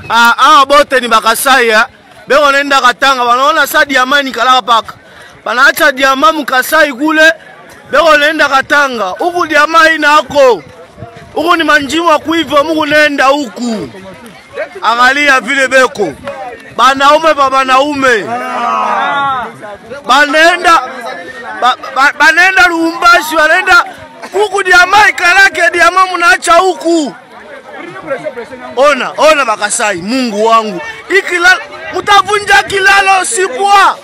Ah, bote ni bakasai ya. Beko nenda Katanga wanaona sa diamani kalaka paka. Banaacha diama mukasai kule. Beko nenda Katanga. Huku diama inako. Huku ni manjimu kuiva Mungu nenda huku. Angalia vile beko. Banaume pa banaume. Banenda Lubumbashi wanenda huku diama ikalake diama munaacha huku. Ona bakasai Mungu wangu. Ikilalo mutavunja kilalo sipwa.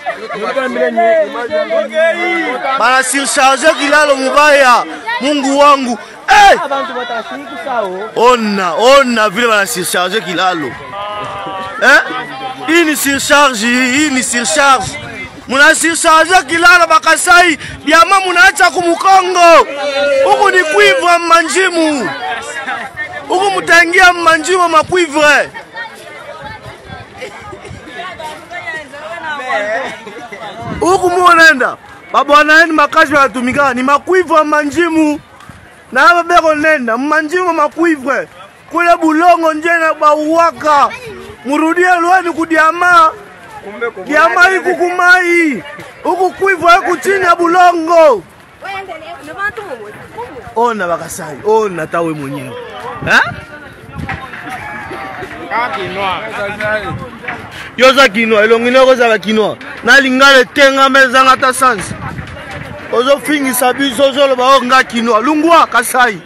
Bana surcharge kilalo mubaya. Mungu wangu. Ona vile bana surcharge kilalo. Hii ni surcharge. Muna surcharge kilalo bakasai. Diama munaacha kumukongo. Huku ni kuivwa manjimu. Huku mutangia manjimu makuivre. Huku muonenda. Babwana yenu makazi wanatumika ni makuivre manjimu. Na hapa beko nenda manjimu makuivre. Kule bulongo njena bauwaka. Murudie luani kudiama. Diama hii kukumai. Huku kuivre kuchini ya bulongo. Ona bakasai. Ona tawe mwenyewe. Yoza kinoa, ilongine koza kinoa. Na lingale tenga meza ngata sansi. Ozo fingi sabi zozo lo ba nga kinoa. Lungwa kasai.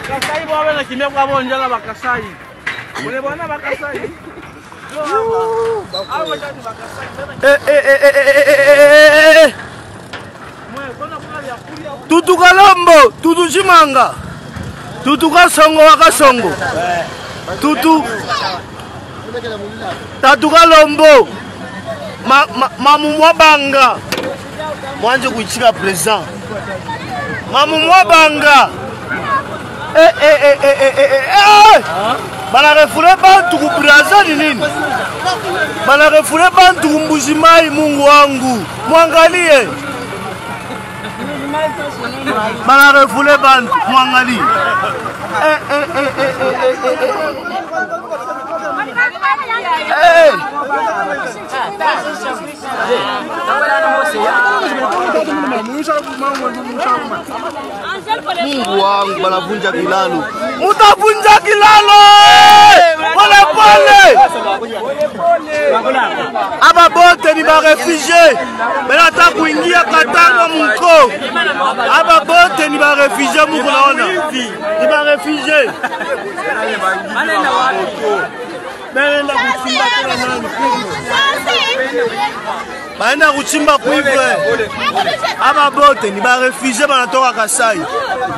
Kasai bwa na kimya kwa bonja la bakasai. Mule bwana bakasai. Tutu Kalombo, tutu Chimanga. Tutu Kasongo wakasongo. Tutu Tatu Kalombo. Mamu Mwabanga. Mwanje kuichika present. Mamu Mwabanga. Bana refure bantu ku Brazil nini? Bana refure bantu ku Mbujimai Mungu wangu. Mwangalie. Bana refure bantu mwangalie. Mungu wangu banavunja kilalo. Mutavunja kilalo! Pole pole! Aba bote ni ba réfugié. Benata kuingia Katanga mko. Aba bote ni ba réfugié Mungu naona. Ni ba réfugié. Baenda kuchimba kuivre. Aba bote ni ba réfugié banatoka Kasai.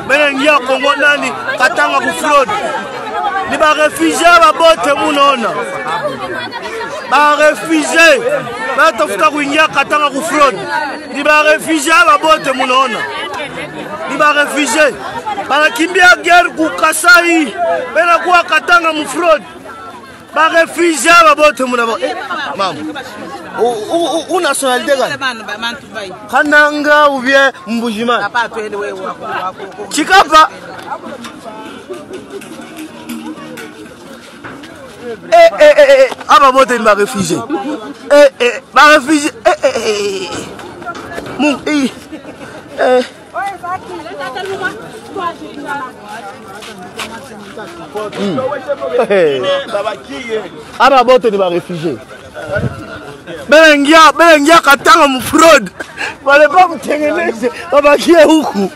Benengia Kongo nani Katanga ku fraud. Ni ba réfugié aba bote munaona. Ba réfugié batofuta kuingia Katanga ku fraud. Ni ba réfugié aba bote munaona. Ni ba réfugié banakimbia guerre ku Kasai. Bena kuwa Katanga mu fraud. Ba réfugié aba bote munaona. Mamu ou nationalité Kananga ou bien Mbujimai? Chikapa. Aba bote ni ba réfugié. Ba réfugié. Aba bote ni ba réfugié. Belengia Katanga mu fraud. Wale ba mtengeneze babakie huku.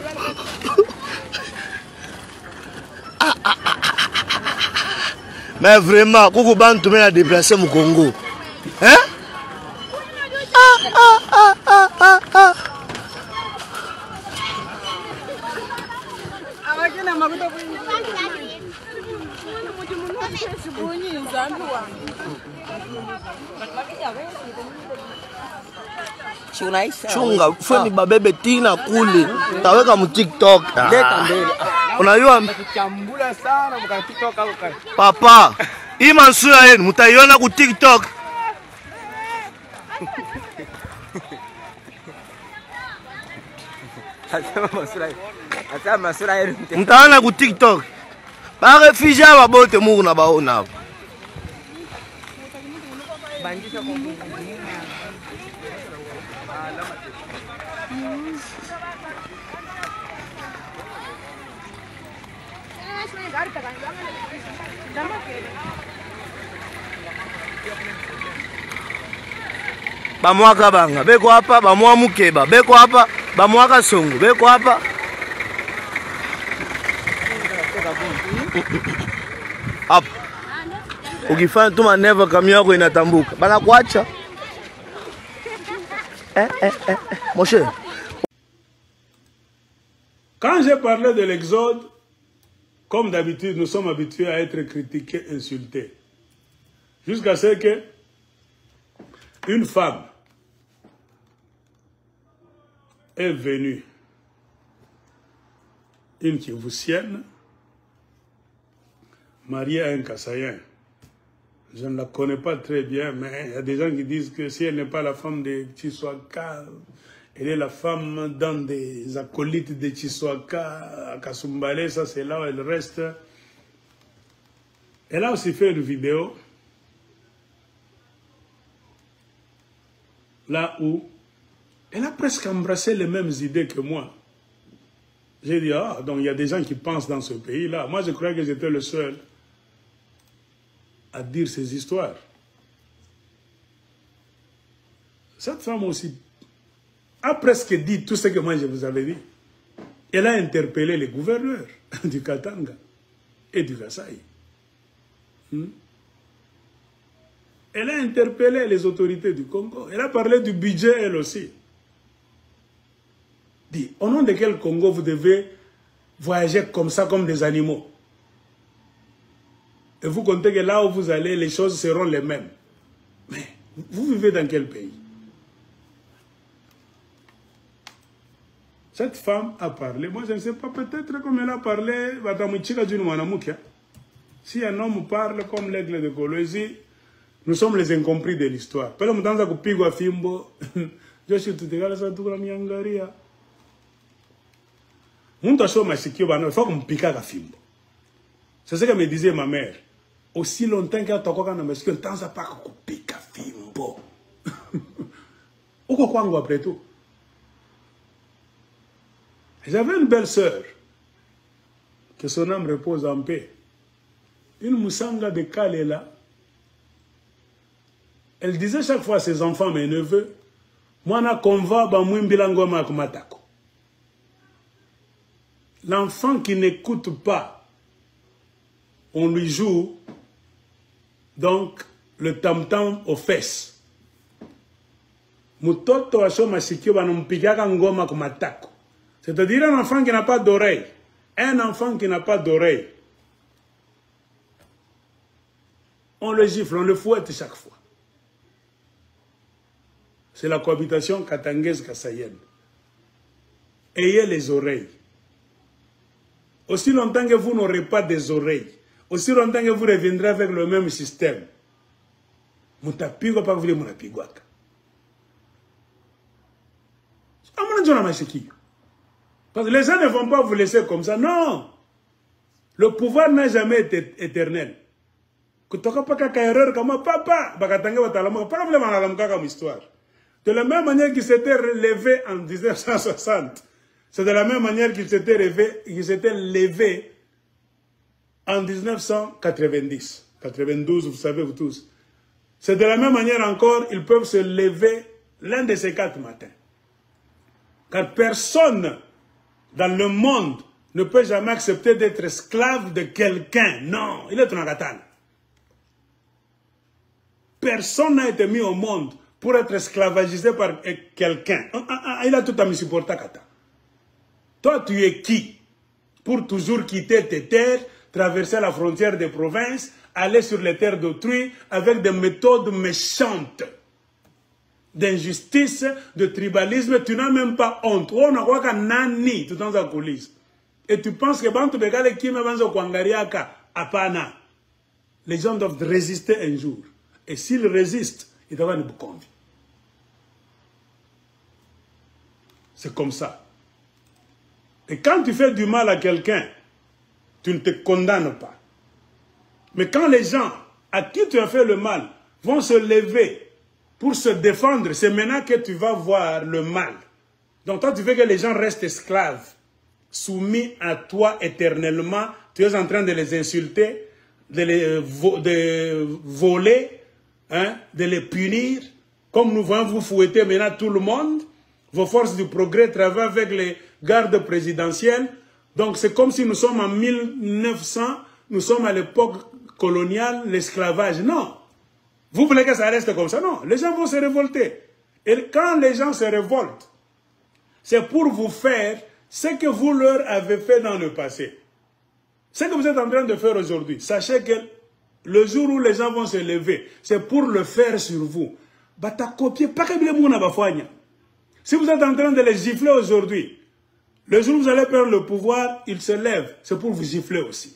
Mais vraiment kuku bantu mena déplacer mu Congo. Chunga fweni babebe tina kule taweka mu TikTok. Unajua mtachambula sana mka TikTok au kai. Papa, hii mansura yenu mtaiona ku TikTok. Asema mansura yenu mtaona ku TikTok. Ba réfugié ba bote muru na ba ona. Bamwaka banga beko hapa, bamwa mukeba beko hapa, bamwaka songo beko hapa. Hapa ukifanya tu maneva kamio yako inatambuka bana kuacha. Mon cher. Quand j'ai parlé de l'exode, comme d'habitude, nous sommes habitués à être critiqués, insultés. Jusqu'à ce que une femme est venue, une Kivusienne, mariée à un Kassaïen. Je ne la connais pas très bien, mais il y a des gens qui disent que si elle n'est pas la femme de Chiswaka, elle est la femme d'un des acolytes de Chiswaka, à Kasumbale, ça c'est là où elle reste. Elle a aussi fait une vidéo, là où elle a presque embrassé les mêmes idées que moi. J'ai dit, ah, donc il y a des gens qui pensent dans ce pays-là. Moi, je croyais que j'étais le seul à dire ces histoires. Cette femme aussi a presque dit tout ce que moi je vous avais dit. Elle a interpellé les gouverneurs du Katanga et du Kasaï. Elle a interpellé les autorités du Congo. Elle a parlé du budget, elle aussi. Dit, au nom de quel Congo vous devez voyager comme ça, comme des animaux? Et vous comptez que là où vous allez, les choses seront les mêmes. Mais vous vivez dans quel pays? Cette femme a parlé. Moi, je ne sais pas, peut-être comme elle a parlé, si un homme parle comme l'aigle de Colosie, nous sommes les incompris de l'histoire. C'est ce que me disait ma mère. Aussi longtemps qu'elle t'a dit que tu n'as pas coupé fimbo. Pourquoi après tout? J'avais une belle sœur, que son âme repose en paix. Une moussanga de Kalela. Elle disait chaque fois à ses enfants, mes neveux, Mwana konva ba mwimbilango makumatako. L'enfant qui n'écoute pas, on lui joue donc le tam-tam aux fesses. Mutoto washo masikio banampigaka ngoma kumatako. C'est-à-dire un enfant qui n'a pas d'oreille. Un enfant qui n'a pas d'oreille. On le gifle, on le fouette chaque fois. C'est la cohabitation katangaise-kassaïenne. Ayez les oreilles. Aussi longtemps que vous n'aurez pas des oreilles, aussi longtemps que vous reviendrez avec le même système, mutapigwa pas vous munapigwaka. Parce que les gens ne vont pas vous laisser comme ça. Non. Le pouvoir n'a jamais été éternel. De la même manière qu'il s'était levé en 1960, c'est de la même manière qu'il s'était levé en 1990, 92, vous savez vous tous. C'est de la même manière encore, ils peuvent se lever l'un de ces 4 matins. Car personne dans le monde ne peut jamais accepter d'être esclave de quelqu'un. Non, il est un agatane. Personne n'a été mis au monde pour être esclavagisé par quelqu'un. Il a tout à me supporter. Toi, tu es qui? Pour toujours quitter tes terres, traverser la frontière des provinces, aller sur les terres d'autrui avec des méthodes méchantes, d'injustice, de tribalisme. Tu n'as même pas honte. On a quoi nani tout dans la coulisse. Et tu penses que bantu begale qui me vanzo kwangariaka apana. Les gens doivent résister un jour. Et s'ils résistent, ils doivent nous convaincre. C'est comme ça. Et quand tu fais du mal à quelqu'un, tu ne te condamnes pas. Mais quand les gens à qui tu as fait le mal vont se lever pour se défendre, c'est maintenant que tu vas voir le mal. Donc toi, tu veux que les gens restent esclaves, soumis à toi éternellement. Tu es en train de les insulter, de les voler, hein, de les punir. Comme nous voyons vous fouetter maintenant tout le monde. Vos forces du progrès travaillent avec les gardes présidentielles. Donc c'est comme si nous sommes en 1900, nous sommes à l'époque coloniale, l'esclavage. Non. Vous voulez que ça reste comme ça? Non. Les gens vont se révolter. Et quand les gens se révoltent, c'est pour vous faire ce que vous leur avez fait dans le passé. Ce que vous êtes en train de faire aujourd'hui, sachez que le jour où les gens vont se lever, c'est pour le faire sur vous. Si vous êtes en train de les gifler aujourd'hui, le jour où vous allez perdre le pouvoir, ils se lèvent. C'est pour vous gifler aussi.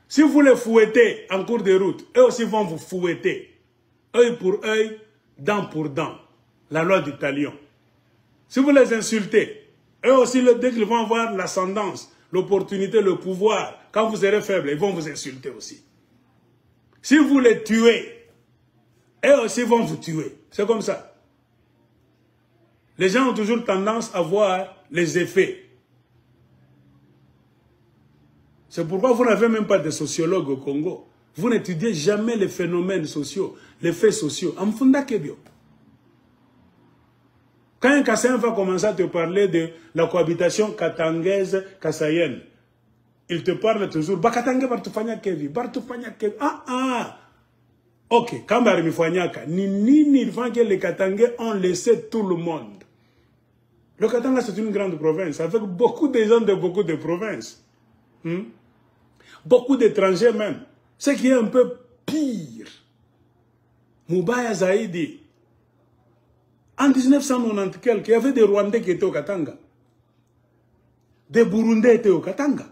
Si vous les fouettez en cours de route, eux aussi vont vous fouetter. Œil pour œil, dent pour dent. La loi du talion. Si vous les insultez, eux aussi, dès qu'ils vont avoir l'ascendance, l'opportunité, le pouvoir, quand vous serez faible, ils vont vous insulter aussi. Si vous les tuez, eux aussi vont vous tuer. C'est comme ça. Les gens ont toujours tendance à voir les effets. C'est pourquoi vous n'avez même pas de sociologue au Congo. Vous n'étudiez jamais les phénomènes sociaux, les faits sociaux. Quand un Kassaïen va commencer à te parler de la cohabitation katangaise kassaïenne, il te parle toujours Bakatanga Bartufanya Kevi, Bartufanya Kevi. Ok, quand Barimifanyaka, ni que les Katangais ont laissé tout le monde. Le Katanga, c'est une grande province, avec beaucoup de gens de beaucoup de provinces. Beaucoup d'étrangers même. Ce qui est un peu pire. Moubaya Zaidi. En 1990, il y avait des Rwandais qui étaient au Katanga. Des Burundais étaient au Katanga.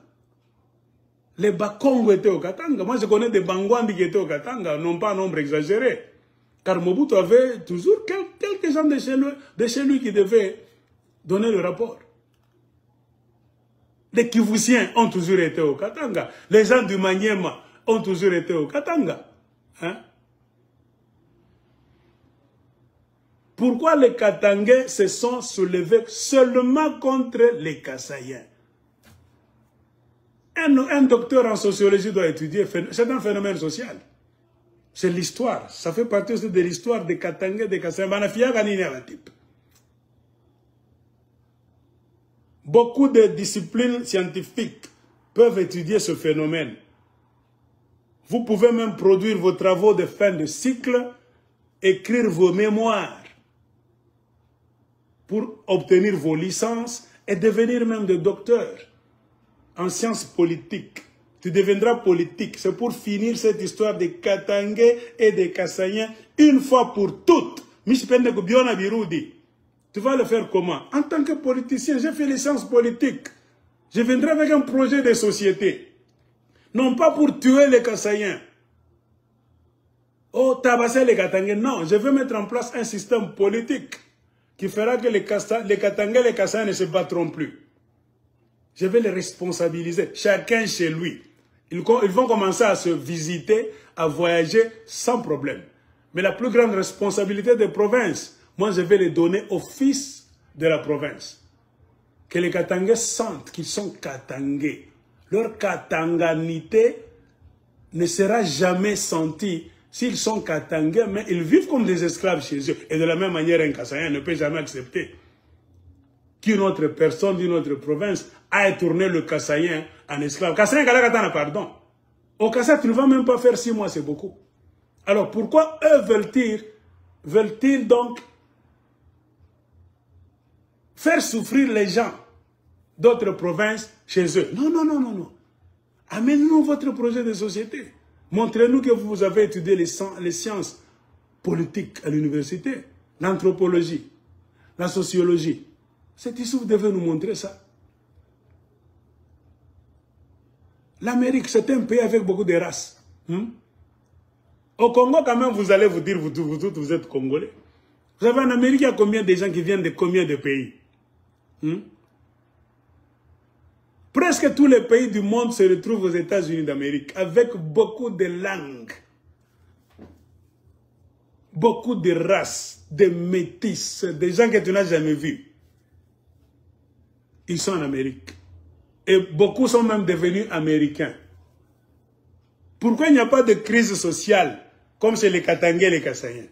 Les Bakongo étaient au Katanga. Moi, je connais des Bangwandi qui étaient au Katanga, non pas un nombre exagéré. Car Mobutu avait toujours quelques gens de chez lui qui devaient donner le rapport. Les Kivusiens ont toujours été au Katanga. Les gens du Maniema ont toujours été au Katanga. Hein? Pourquoi les Katangais se sont soulevés seulement contre les Kassaïens? Un docteur en sociologie doit étudier, c'est un phénomène social. C'est l'histoire. Ça fait partie aussi de l'histoire des Katangais, des Kassaïens. Beaucoup de disciplines scientifiques peuvent étudier ce phénomène. Vous pouvez même produire vos travaux de fin de cycle, écrire vos mémoires pour obtenir vos licences et devenir même des docteurs en sciences politiques. Tu deviendras politique. C'est pour finir cette histoire des Katangais et des Kassaïens une fois pour toutes. Tu vas le faire comment? En tant que politicien, j'ai fait les sciences politiques. Je viendrai avec un projet de société. Non pas pour tuer les Kassaïens. Oh, tabasser les Katangais. Non, je veux mettre en place un système politique qui fera que les Katangais et les Kassaïens ne se battront plus. Je vais les responsabiliser, chacun chez lui. Ils vont commencer à se visiter, à voyager sans problème. Mais la plus grande responsabilité des provinces, moi je vais les donner aux fils de la province. Que les Katangais sentent qu'ils sont Katangais. Leur katanganité ne sera jamais sentie s'ils sont Katangais, mais ils vivent comme des esclaves chez eux. Et de la même manière, un Kassaïen ne peut jamais accepter qu'une autre personne d'une autre province a tourné le Kassaïen en esclave. Kassaïen, pardon. Au Kassai, tu ne vas même pas faire 6 mois, c'est beaucoup. Alors pourquoi eux veulent-ils donc faire souffrir les gens d'autres provinces chez eux? Non, non, non, non, non. Amenez-nous votre projet de société. Montrez-nous que vous avez étudié les sciences politiques à l'université, l'anthropologie, la sociologie. C'est ici que vous devez nous montrer ça. L'Amérique, c'est un pays avec beaucoup de races. Au Congo, quand même, vous allez vous dire, vous êtes Congolais. Vous savez, en Amérique, il y a combien de gens qui viennent de combien de pays? Presque tous les pays du monde se retrouvent aux États-Unis d'Amérique avec beaucoup de langues, beaucoup de races, de métis, des gens que tu n'as jamais vus. Ils sont en Amérique. Et beaucoup sont même devenus américains. Pourquoi il n'y a pas de crise sociale comme chez les Katangais et les Kassaïens?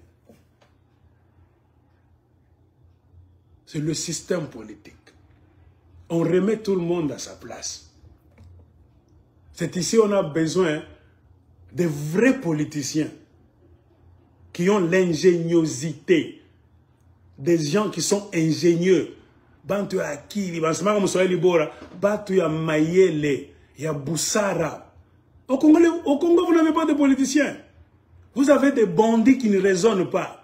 C'est le système politique. On remet tout le monde à sa place. C'est ici qu'on a besoin de vrais politiciens qui ont l'ingéniosité, des gens qui sont ingénieux. Bantu ya akili, bansimaka Mswahili bora, batu ya mayele, ya busara. Au Congo, vous n'avez pas de politiciens. Vous avez des bandits qui ne raisonnent pas.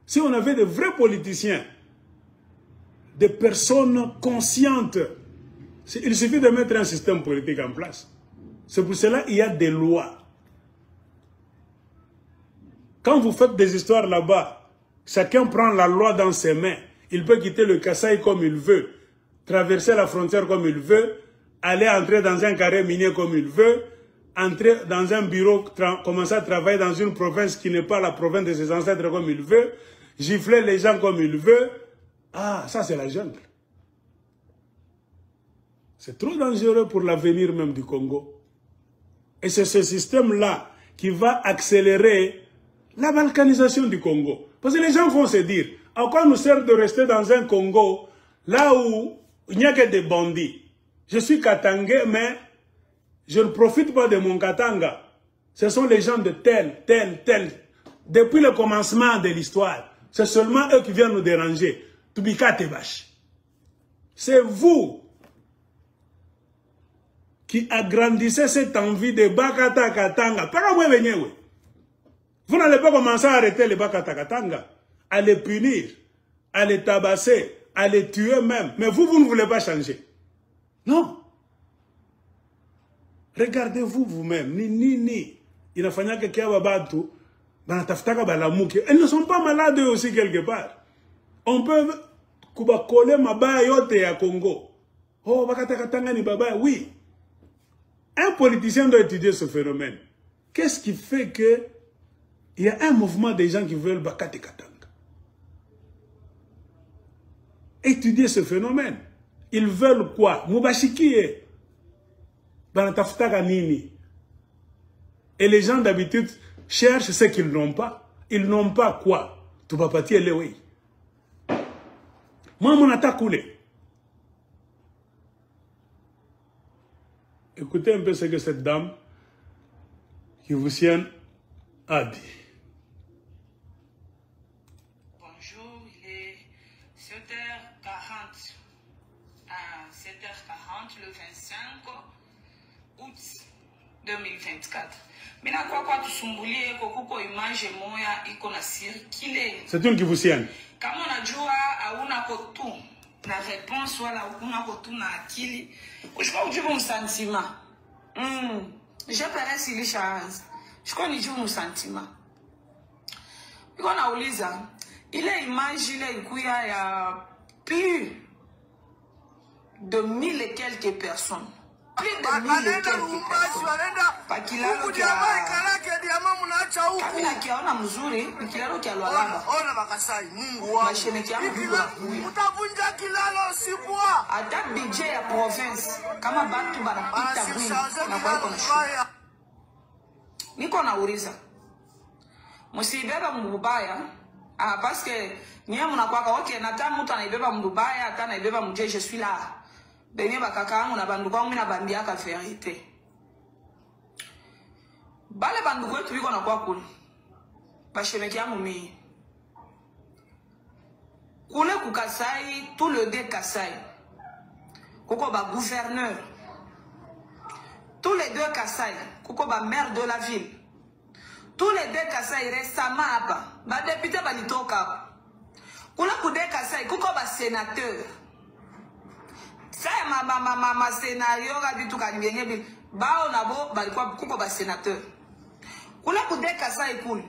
Si on avait de vrais politiciens, des personnes conscientes, il suffit de mettre un système politique en place. C'est pour cela qu'il y a des lois. Quand vous faites des histoires là-bas, chacun prend la loi dans ses mains. Il peut quitter le Kasaï comme il veut, traverser la frontière comme il veut, aller entrer dans un carré minier comme il veut, entrer dans un bureau, commencer à travailler dans une province qui n'est pas la province de ses ancêtres comme il veut, gifler les gens comme il veut. Ah, ça c'est la jungle. C'est trop dangereux pour l'avenir même du Congo. Et c'est ce système-là qui va accélérer la balkanisation du Congo. Parce que les gens vont se dire, à quoi nous sert de rester dans un Congo là où il n'y a que des bandits? Je suis Katangais, mais je ne profite pas de mon Katanga. Ce sont les gens de tel. Depuis le commencement de l'histoire, c'est seulement eux qui viennent nous déranger. C'est vous qui agrandissez cette envie de Bakata Katanga. Vous n'allez pas commencer à arrêter les Bakata Katanga, à les punir, à les tabasser, à les tuer même. Mais vous ne voulez pas changer. Non. Regardez-vous vous-même. Ni. Il a fallu que Kiababatu, elles ne sont pas malades eux aussi quelque part. On peut coller Mabaya yote à Congo. Oh, Bakata Katanga ni Baba, oui. Un politicien doit étudier ce phénomène. Qu'est-ce qui fait que il y a un mouvement des gens qui veulent Bakata Katanga? Étudier ce phénomène. Ils veulent quoi? Mubashikie. Banataftaka nini. Et les gens d'habitude cherchent ce qu'ils n'ont pas. Ils n'ont pas quoi? Tubapati elewe. Moi, mon attaque coulé. Écoutez un peu ce que cette dame qui vous sienne a dit. Bonjour, il est 7h40. À 7h40, le 25 août 2024. Mina kwa tusumbulie kuko image moya iko na circuler. C'est une qui vous sienne. Kama unajua hauna kotu na réponse wala hauna kotu na akili, ushika ujibu msentiment. Je pere sili chance. Shiko nijibu msentiment. Iko nauliza ile image ile ikuya ya plus de 1000 et quelques personnes. Plus de 1000 et quelques personnes. Pakilalo kia Kabila kiaona mzuri, ni kilalo kia Lualaba. Ona bakasai, Mungu wangu. Mashine kia mbuga. Utavunja kilalo sibwa. Ata budget ya province, kama bantu banapita bwini, na kwa iko na shuka. Niko nauliza. Musibeba mbubaya, parce que niye munakwaka, ok, nata mutu anaibeba mbubaya, ata anaibeba mje, je suis là. Benye bakaka angu na bandu kwangu mina bambiaka verite. Bale bandu kwetu biko na kwa kule. Bashemeki ya mumi. Kule ku Kasai, tout le deux Kasai. Koko ba gouverneur. Tous les deux Kasai. Koko ba maire de la ville. Tous les deux Kasai récemment apa. Ba député ba litoka. Kule ku deux Kasai, koko ba sénateur. Ça ma scénario ga bitu ka nyenye bi. Bao nabo balikuwa koko ba sénateur. Kule ku deux Kasai kule.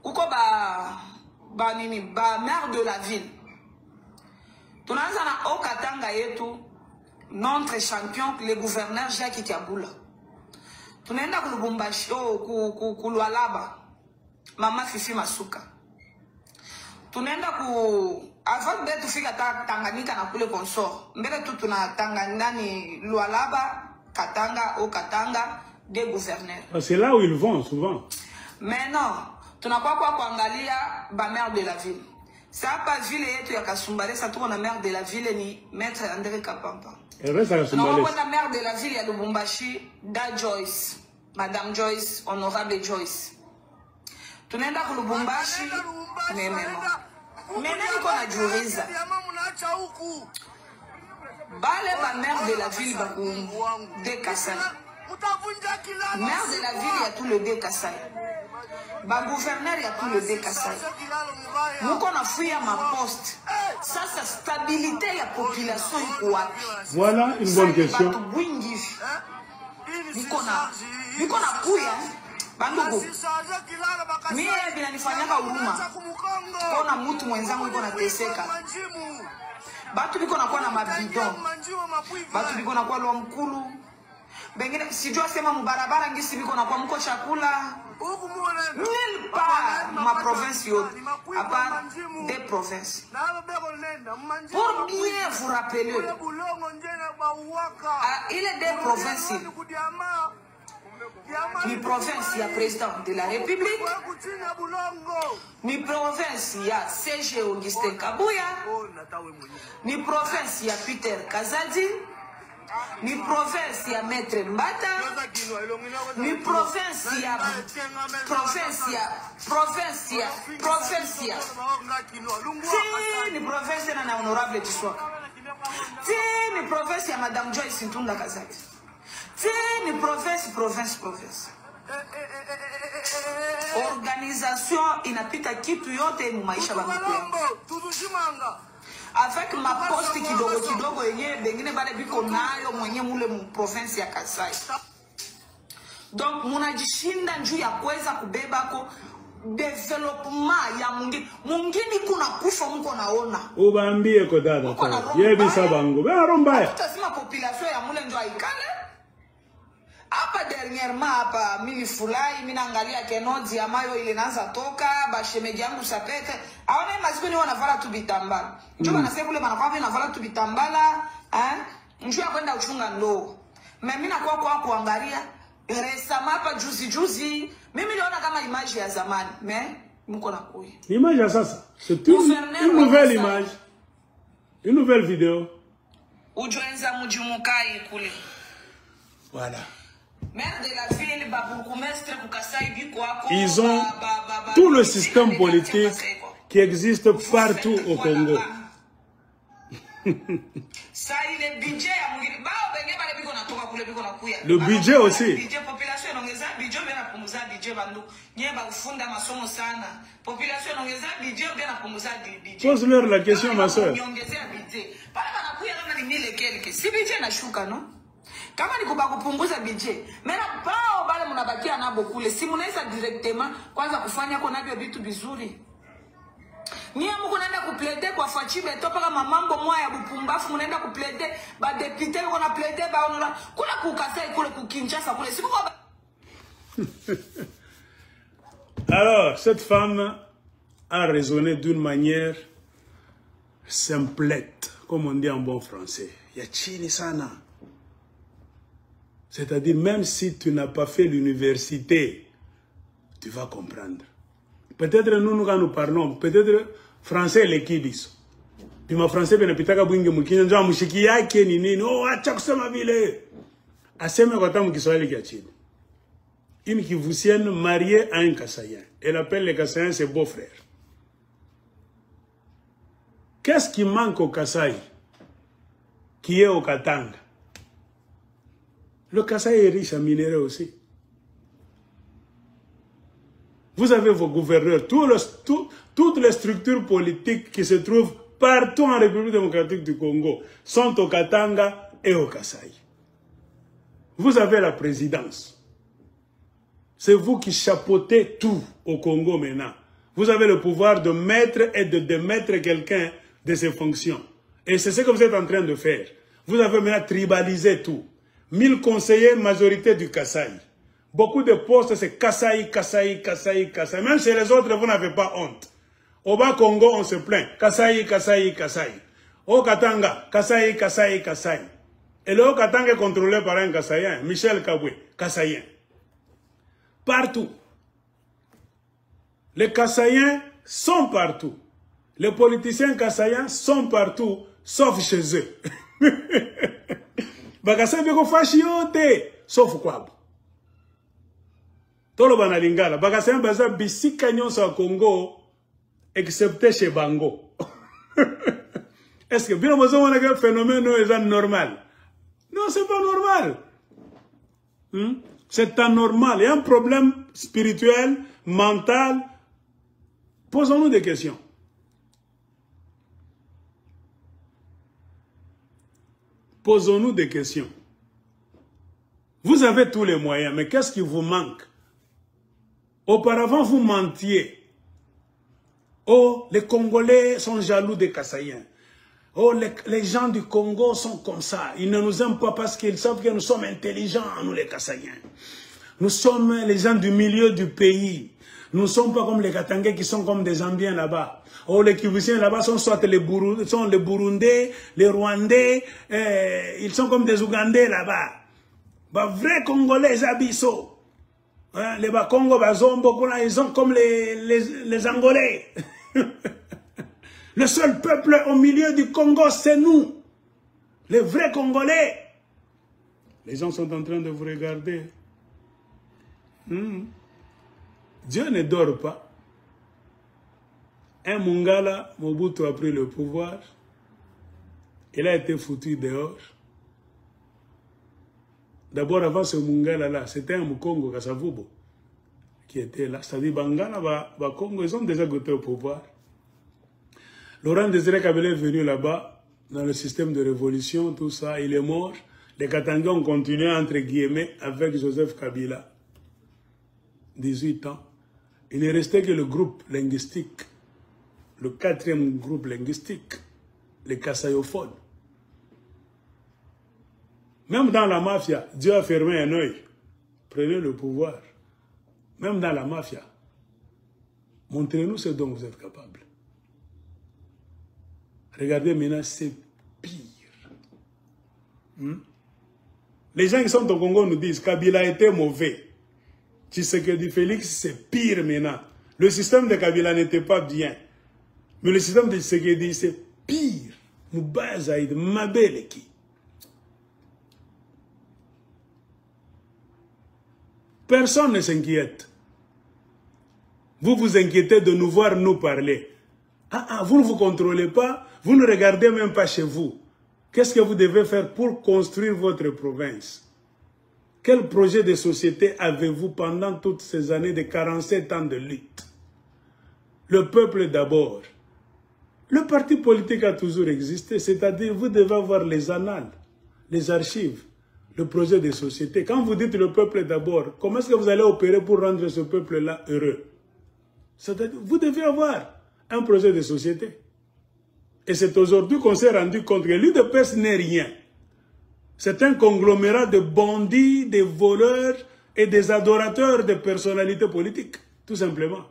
Koko ba maire de la ville. Tunaanza na Okatanga yetu, notre champion, le gouverneur Jacques Kiabula. Tunaenda kulubumbashi, kulualaba, mama Fifi Masuka. Tunaenda avant de tufika Tanganyika na kule consort. Mbele tu tunatanga ni Lualaba, Katanga, Okatanga, des gouverneurs. C'est là où ils vont souvent. Mais non, tunakuwa kwa kuangalia ba maire de la ville. Ça pas ville yetu ya Kasumbale, ça tourne na maire de la ville ni maître André Kapampa. Elle reste à Kasumbale. On a la maire de la ville ya Lubumbashi, Da Joyce, Madame Joyce, honorable Joyce. Tunaenda ku Lubumbashi, mais niko na juriza. Bale ba maire de la ville ba de Kasai. Maire de la ville ya tout le de Kasai. Ba gouverneur ya tout le de Kasai. Nous qu'on a fouillé à ma poste. Ça, c'est stabilité la population. Voilà une bonne question. Niko na kuya bandugu. Mimi binanifanyaka huruma. Kuna mtu mwenzangu yuko na teseka. Batu biko nakuwa na mabidon. Batu biko nakuwa lwa mkulu. Bengine sijua sema mubarabara ngisi biko nakuwa mko chakula. Nulle part ma province yote. À part des provinces. Pour bien vous rappeler, il est des provinces. Ni province, il y a président de la République. Ni province, il y a CG Augustin Kabouya. Ni province, il y a Peter Kazadi. Ni province, il y a Maître Mbata. Ni province, il y a province. Si, ni province, il y a honorable Tiswaka. Si, ni province, il y a Madame Joyce Ntunda Kazadi. Si, ni province. Organisation inapita kitu yote mu maisha bangu. Avec ma poste kidogo yenye bengine bale biko nayo mwenye mule mu province ya Kasai. Donc munajishinda njuu ya kuweza kubeba ko development ya mungini kuna kufa mko naona. Ubambie ko dada. Yebisa bango. Ba rombaya. Tutasema population ya mule ndio aikale. Hapa dernièrement hapa mimi fulai mimi naangalia Kenodi amayo ile naanza toka bashemeji yangu sapete aone maziko ni wanavala tu bitambala njoo wanasema kule banakuwa wanavala tu bitambala njoo kwenda uchunga ndoo mimi nakuwa kwa kuangalia resama hapa juzi mimi niliona kama image ya zamani mais mko na kuya image ya sasa c'est une nouvelle image une nouvelle vidéo ujoenza mjumukai kule voilà. Ils ont tout le système politique qui existe partout au Congo. Le budget aussi. Pose-leur la question, ma soeur. Kama ni kupunguza budget, mena pao bale mnabakia nabo kule, si mnaweza directement kwanza kufanya kwa navyo vitu vizuri. Nyie mko naenda kuplede kwa fachibe topa kama mambo moya ya bupumbafu mnaenda kuplede ba député ko na plede ba onla kula kukasai kule kukinchasa kule si mko. Alors, cette femme a raisonné d'une manière simplette, comme on dit en bon français. Ya chini sana. C'est-à-dire, même si tu n'as pas fait l'université, tu vas comprendre. Peut-être nous, quand nous parlons, peut-être français l'équipe. Puis ma français, ben pitaka bwinge mukina ndio mshiki yake ni nini? Oh, acha kusema vile. Aseme kwa tamu Kiswahili kia chini. Une Kivusienne mariée à un Kassaïen. Elle appelle les Kassaïens ses beaux-frères. Qu'est-ce qui manque au Kasaï qui est au Katanga? Le Kasaï est riche en minerais aussi. Vous avez vos gouverneurs, toutes les structures politiques qui se trouvent partout en République démocratique du Congo sont au Katanga et au Kasaï. Vous avez la présidence. C'est vous qui chapeautez tout au Congo maintenant. Vous avez le pouvoir de mettre et de démettre quelqu'un de ses fonctions. Et c'est ce que vous êtes en train de faire. Vous avez maintenant tribalisé tout. 1000 conseillers, majorité du Kasaï. Beaucoup de postes, c'est Kasaï, Kasaï, Kasaï, Kasaï. Même chez les autres, vous n'avez pas honte. Au Bas-Congo, on se plaint. Kasaï, Kasaï, Kasaï. Au Katanga, Kasaï, Kasaï, Kasaï. Et le Haut-Katanga est contrôlé par un Kassaïen, Michel Kabwe, Kassaïen. Partout. Les Kassaïens sont partout. Les politiciens Kassaïens sont partout, sauf chez eux. Bakasai beko fashiote, sauf quoi? Tolo banalingala, Bakasai baza bisika nyonso au Congo, excepté chez Bango. Est-ce que bien besoin d'un phénomène est normal? Non, c'est pas normal. C'est anormal. Il y a un problème spirituel, mental. Posons-nous des questions. Posons-nous des questions. Vous avez tous les moyens, mais qu'est-ce qui vous manque? Auparavant, vous mentiez. Oh, les Congolais sont jaloux des Kassaïens. Oh, les gens du Congo sont comme ça. Ils ne nous aiment pas parce qu'ils savent que nous sommes intelligents, nous les Kassaïens. Nous sommes les gens du milieu du pays. Nous ne sommes pas comme les Katangais qui sont comme des Zambiens là-bas. Oh, les Kivusiens là-bas sont soit les Burundais, les Rwandais, ils sont comme des Ougandais là-bas. Bah, vrais Congolais, les Abisso. Hein, les Bakongo, Bazombo, ils sont comme les Angolais. Le seul peuple au milieu du Congo, c'est nous. Les vrais Congolais. Les gens sont en train de vous regarder. Dieu ne dort pas. Un Mungala, Mobutu a pris le pouvoir. Il a été foutu dehors. D'abord, avant ce Mungala-là, c'était un Mukongo, Kasavubo, qui était là. C'est-à-dire, Bangala, Congo, ils ont déjà goûté au pouvoir. Laurent Désiré Kabila est venu là-bas, dans le système de révolution, tout ça, il est mort. Les Katangais ont continué, entre guillemets, avec Joseph Kabila. 18 ans. Il ne restait que le groupe linguistique, le 4e groupe linguistique, les Kassayophones. Même dans la mafia, Dieu a fermé un œil. Prenez le pouvoir. Même dans la mafia, montrez-nous ce dont vous êtes capable. Regardez maintenant, c'est pire. Les gens qui sont au Congo nous disent Kabila était mauvais. Tshisekedi Félix, c'est pire maintenant. Le système de Kabila n'était pas bien. Mais le système de Tshisekedi, c'est pire. Moubazaïd, Mabeleki. Personne ne s'inquiète. Vous vous inquiétez de nous voir nous parler. Vous ne vous contrôlez pas. Vous ne regardez même pas chez vous. Qu'est-ce que vous devez faire pour construire votre province? Quel projet de société avez-vous pendant toutes ces années de 47 ans de lutte? Le peuple d'abord. Le parti politique a toujours existé, c'est-à-dire vous devez avoir les annales, les archives, le projet de société. Quand vous dites le peuple d'abord, comment est-ce que vous allez opérer pour rendre ce peuple-là heureux? C'est-à-dire vous devez avoir un projet de société. Et c'est aujourd'hui qu'on s'est rendu compte que l'UDPS n'est rien. C'est un conglomérat de bandits, de voleurs et des adorateurs de personnalités politiques, tout simplement.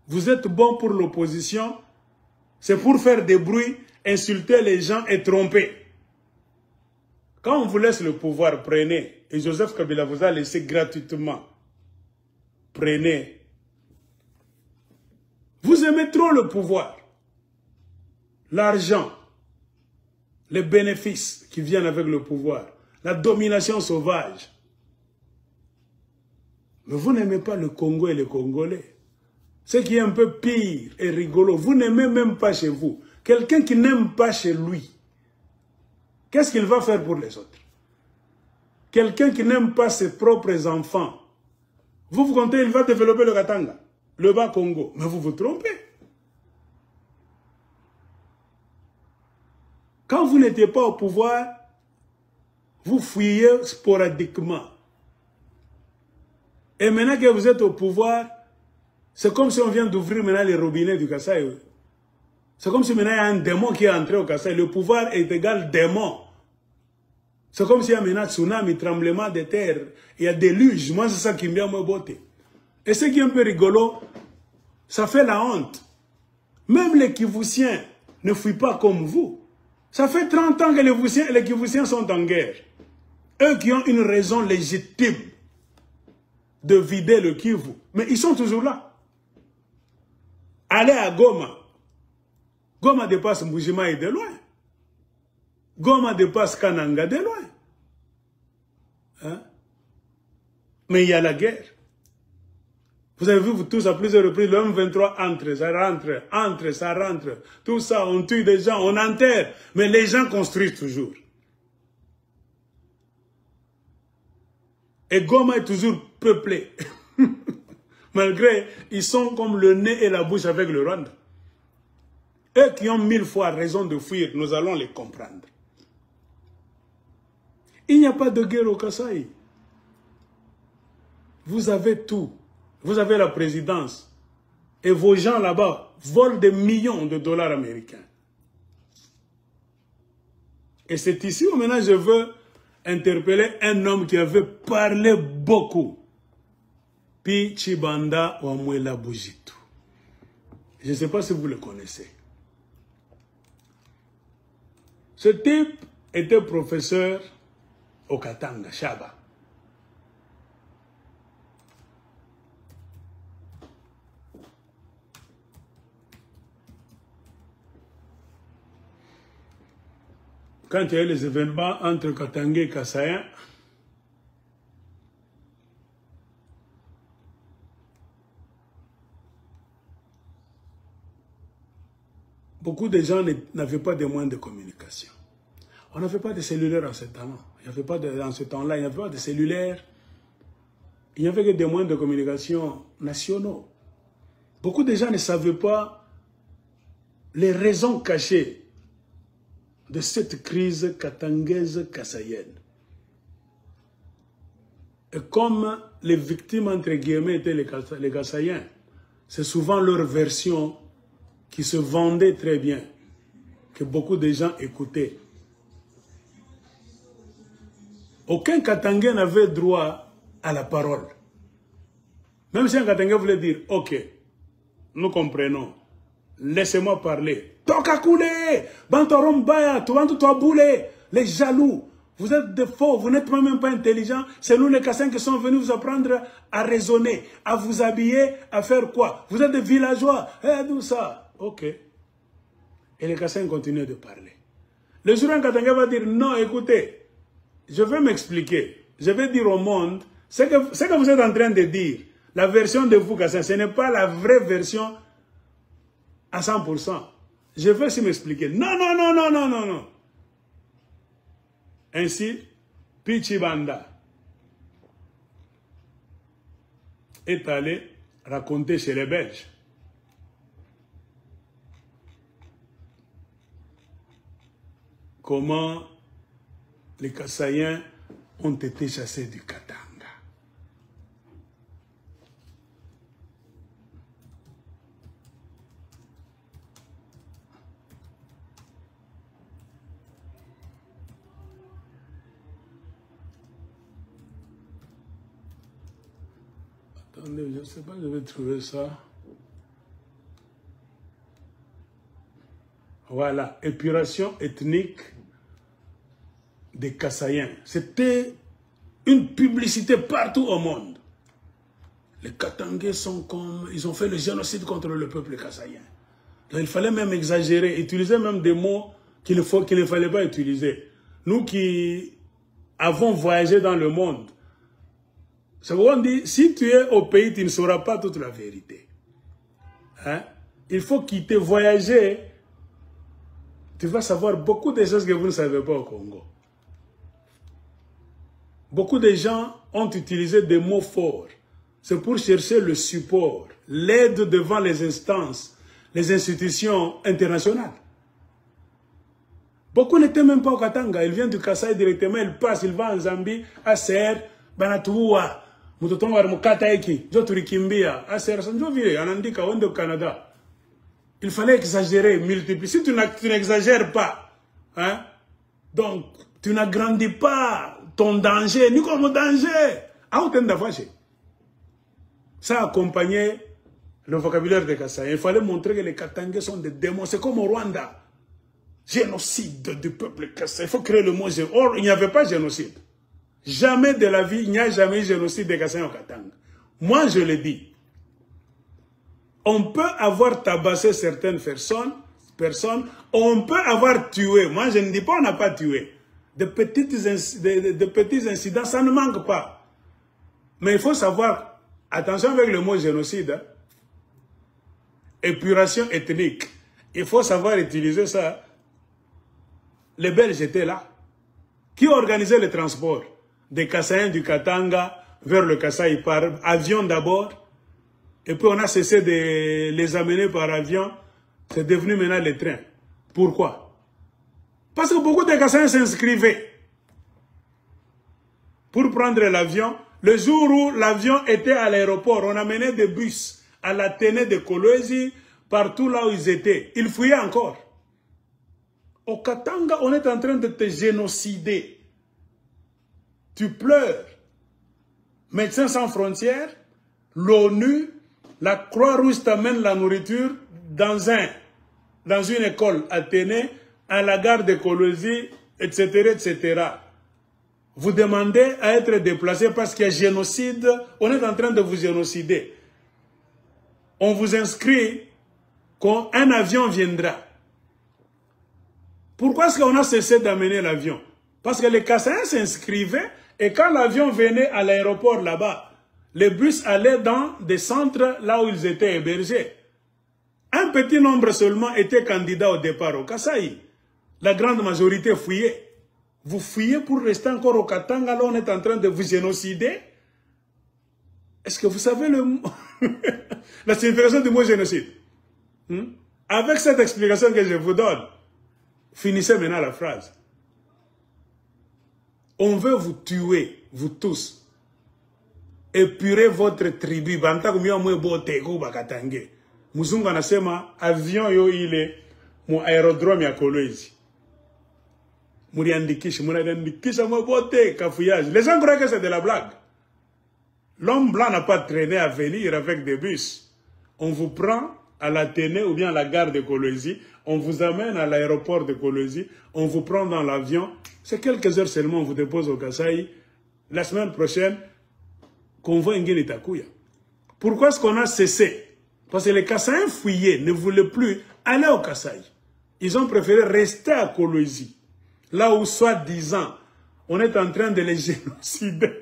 Vous êtes bon pour l'opposition, c'est pour faire des bruits, insulter les gens et tromper. Quand on vous laisse le pouvoir, prenez. Et Joseph Kabila vous a laissé gratuitement. Prenez. Vous aimez trop le pouvoir, l'argent, les bénéfices qui viennent avec le pouvoir, la domination sauvage. Mais vous n'aimez pas le Congo et les Congolais. Ce qui est un peu pire et rigolo, vous n'aimez même pas chez vous. Quelqu'un qui n'aime pas chez lui, qu'est-ce qu'il va faire pour les autres? Quelqu'un qui n'aime pas ses propres enfants, vous comptez, il va développer le Katanga, le Bas-Congo. Mais vous vous trompez. Quand vous n'étiez pas au pouvoir, vous fuyez sporadiquement. Et maintenant que vous êtes au pouvoir, c'est comme si on vient d'ouvrir maintenant les robinets du Kasaï. C'est comme si maintenant il y a un démon qui est entré au Kasaï. Le pouvoir est égal démon. C'est comme s'il y a maintenant tsunami, tremblement de terre. Il y a déluge. Moi, c'est ça qui me vient me botter. Et ce qui est un peu rigolo, ça fait la honte. Même les Kivusiens ne fuient pas comme vous. Ça fait 30 ans que les Kivusiens sont en guerre. Eux qui ont une raison légitime de vider le Kivu. Mais ils sont toujours là. Allez à Goma. Goma dépasse Mbujimaï de loin. Goma dépasse Kananga de loin. Hein? Mais il y a la guerre. Vous avez vu, vous tous, à plusieurs reprises, le M23 entre, ça rentre. Tout ça, on tue des gens, on enterre. Mais les gens construisent toujours. Et Goma est toujours peuplé. Malgré, ils sont comme le nez et la bouche avec le Rwanda. Eux qui ont 1000 fois raison de fuir, nous allons les comprendre. Il n'y a pas de guerre au Kasaï. Vous avez tout. Vous avez la présidence. Et vos gens là-bas volent des millions de dollars américains. Et c'est ici où maintenant je veux interpeller un homme qui avait parlé beaucoup. Pi Chibanda Wamwela Bujitu. Je ne sais pas si vous le connaissez. Ce type était professeur au Katanga, Shaba. Quand il y a eu les événements entre Katanga et Kasaïen, beaucoup de gens n'avaient pas de moyens de communication. On n'avait pas de cellulaire en ce temps-là. Il n'y avait pas dans ce temps-là, il n'y avait pas de cellulaire. Il n'y avait que des moyens de communication nationaux. Beaucoup de gens ne savaient pas les raisons cachées de cette crise katangaise kassaïenne. Et comme les victimes, entre guillemets, étaient les Kassaïens, c'est souvent leur version qui se vendait très bien, que beaucoup de gens écoutaient. Aucun Katangais n'avait droit à la parole. Même si un Katangais voulait dire, ok, nous comprenons, laissez-moi parler. Toka koulé, bantorom baya, toi boulé, les jaloux. Vous êtes des faux, vous n'êtes même pas intelligents. C'est nous les Kassans qui sommes venus vous apprendre à raisonner, à vous habiller, à faire quoi? Vous êtes des villageois, tout ça. Ok. Et les Kassans continuent de parler. Le jour où un Katangais va dire, non, écoutez, je vais m'expliquer. Je vais dire au monde, ce que vous êtes en train de dire, la version de vous, Kassans, ce n'est pas la vraie version à 100%. Je vais aussi m'expliquer. Non, non, non, non, non, non, non. Ainsi, Pichibanda est allé raconter chez les Belges comment les Kassaïens ont été chassés du Katanga. Attendez, je ne sais pas, je vais trouver ça. Voilà, épuration ethnique des Kassaïens. C'était une publicité partout au monde. Les Katangais sont comme... Ils ont fait le génocide contre le peuple kassaïen. Donc, il fallait même exagérer, utiliser même des mots qu'il ne fallait pas utiliser. Nous qui avons voyagé dans le monde, c'est pourquoi on dit, si tu es au pays, tu ne sauras pas toute la vérité. Hein? Il faut quitter, voyager. Tu vas savoir beaucoup de choses que vous ne savez pas au Congo. Beaucoup de gens ont utilisé des mots forts. C'est pour chercher le support, l'aide devant les instances, les institutions internationales. Beaucoup n'étaient même pas au Katanga. Ils viennent du Kasaï directement, ils passent, ils vont en Zambie, à Ser, Banatuwa, Mutotonga, Mukataiki, Joturikimbia, à Ser, Sanjovire, Anandika, au Canada. Il fallait exagérer, multiplier. Si tu n'exagères pas, hein, donc tu n'agrandis pas ton danger, ni comme danger. Ça accompagnait le vocabulaire des Kasaïens. Il fallait montrer que les Katangais sont des démons. C'est comme au Rwanda. Génocide du peuple Kasaï. Il faut créer le mot génocide. Or, il n'y avait pas génocide. Jamais de la vie, il n'y a jamais eu génocide des Kasaïens au Katanga. Moi, je le dis. On peut avoir tabassé certaines personnes, on peut avoir tué. Moi, je ne dis pas on n'a pas tué. De petits incidents, ça ne manque pas. Mais il faut savoir, attention avec le mot génocide, hein, épuration ethnique. Il faut savoir utiliser ça. Les Belges étaient là. Qui organisait le transport des Kasaïens du Katanga vers le Kasaï par avion d'abord? Et puis on a cessé de les amener par avion. C'est devenu maintenant les trains. Pourquoi? Parce que beaucoup de Kasaïens s'inscrivaient pour prendre l'avion. Le jour où l'avion était à l'aéroport, on amenait des bus à l'Athénée de Kolwezi, partout là où ils étaient. Ils fouillaient encore. Au Katanga, on est en train de te génocider. Tu pleures. Médecins sans frontières, l'ONU, la Croix-Rouge t'amène la nourriture dans une école Athénée, à la gare de Kolwezi, etc., etc. Vous demandez à être déplacé parce qu'il y a génocide. On est en train de vous génocider. On vous inscrit quand un avion viendra. Pourquoi est-ce qu'on a cessé d'amener l'avion? Parce que les Kasaïens s'inscrivaient et quand l'avion venait à l'aéroport là-bas, les bus allaient dans des centres là où ils étaient hébergés. Un petit nombre seulement étaient candidats au départ au Kasaï. La grande majorité fuyait. Vous fuyez pour rester encore au Katanga, là on est en train de vous génocider. Est-ce que vous savez la signification du mot génocide? Avec cette explication que je vous donne, finissez maintenant la phrase. On veut vous tuer, vous tous. Épurer votre tribu. Muzungu anasema avion yo ile mu aérodrome ya Kolwezi. Muriandikisha mwabote kafouillage. Les gens croient que c'est de la blague. L'homme blanc n'a pas traîné à venir avec des bus. On vous prend à l'Athénée ou bien à la gare de Kolwezi, on vous amène à l'aéroport de Kolwezi, on vous prend dans l'avion. C'est quelques heures seulement, on vous dépose au Kasaï. La semaine prochaine, convoi Ngeni Takuya. Pourquoi est-ce qu'on a cessé? Parce que les Kasaïens fuyaient, ne voulaient plus aller au Kasaï. Ils ont préféré rester à Kolwezi. Là où, soi-disant, on est en train de les génocider.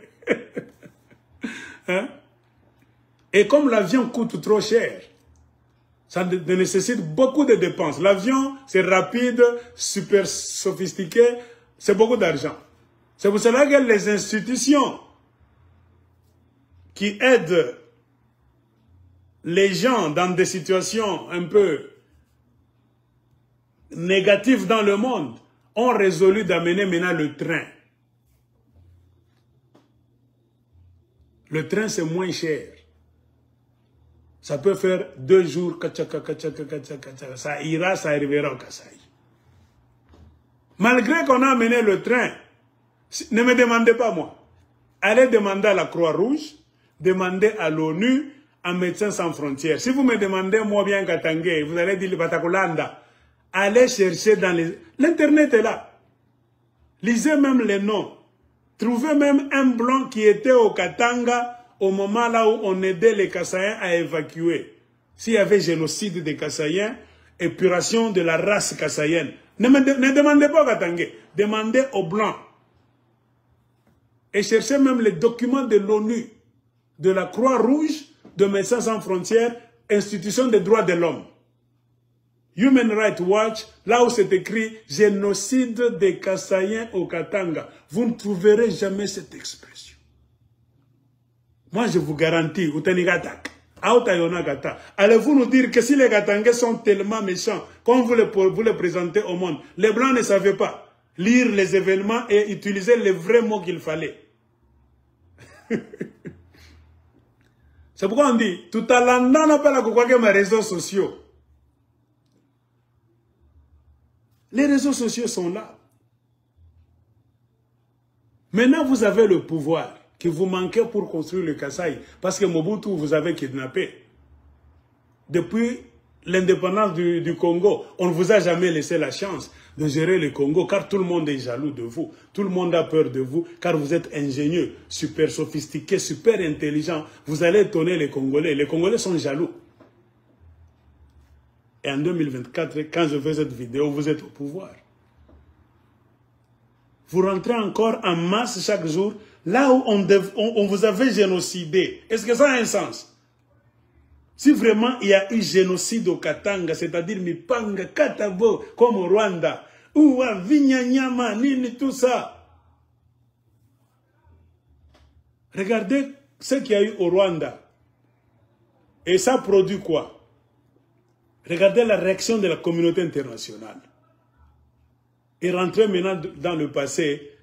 Hein? Et comme l'avion coûte trop cher, ça nécessite beaucoup de dépenses. L'avion, c'est rapide, super sophistiqué, c'est beaucoup d'argent. C'est pour cela que les institutions qui aident les gens dans des situations un peu négatives dans le monde ont résolu d'amener maintenant le train. Le train, c'est moins cher. Ça peut faire 2 jours, ça ira, ça arrivera au Kasaï. Malgré qu'on a amené le train, ne me demandez pas moi. Allez demander à la Croix-Rouge, demandez à l'ONU, à Médecins sans frontières. Si vous me demandez, moi bien Katangé, vous allez dire le Batakolanda. Allez chercher dans les... L'Internet est là. Lisez même les noms. Trouvez même un blanc qui était au Katanga au moment là où on aidait les Kasaïens à évacuer. S'il y avait génocide des Kasaïens, épuration de la race kasaïenne. Ne demandez pas au Katangé. Demandez aux blancs. Et cherchez même les documents de l'ONU, de la Croix-Rouge, de Médecins sans frontières, institution des droits de l'homme. Human Rights Watch, là où c'est écrit « génocide des Kasaïens au Katanga », vous ne trouverez jamais cette expression. Moi, je vous garantis, allez-vous nous dire que si les Katangais sont tellement méchants, comme vous les présentez au monde, les Blancs ne savaient pas lire les événements et utiliser les vrais mots qu'il fallait. C'est pourquoi on dit, tout à l'heure, on n'a pas la quoi que mes réseaux sociaux. Les réseaux sociaux sont là. Maintenant, vous avez le pouvoir qui vous manquait pour construire le Kasaï. Parce que Mobutu vous avez kidnappé. Depuis l'indépendance du Congo, on ne vous a jamais laissé la chance de gérer le Congo, car tout le monde est jaloux de vous. Tout le monde a peur de vous, car vous êtes ingénieux, super sophistiqué, super intelligent. Vous allez étonner les Congolais. Les Congolais sont jaloux. Et en 2024, quand je fais cette vidéo, vous êtes au pouvoir. Vous rentrez encore en masse chaque jour, là où on vous avait génocidé. Est-ce que ça a un sens? Si vraiment il y a eu génocide au Katanga, c'est-à-dire Mipanga, Katabo, comme au Rwanda, ou à Vinyanyama, Nini, tout ça. Regardez ce qu'il y a eu au Rwanda. Et ça produit quoi? Regardez la réaction de la communauté internationale. Et rentrez maintenant dans le passé.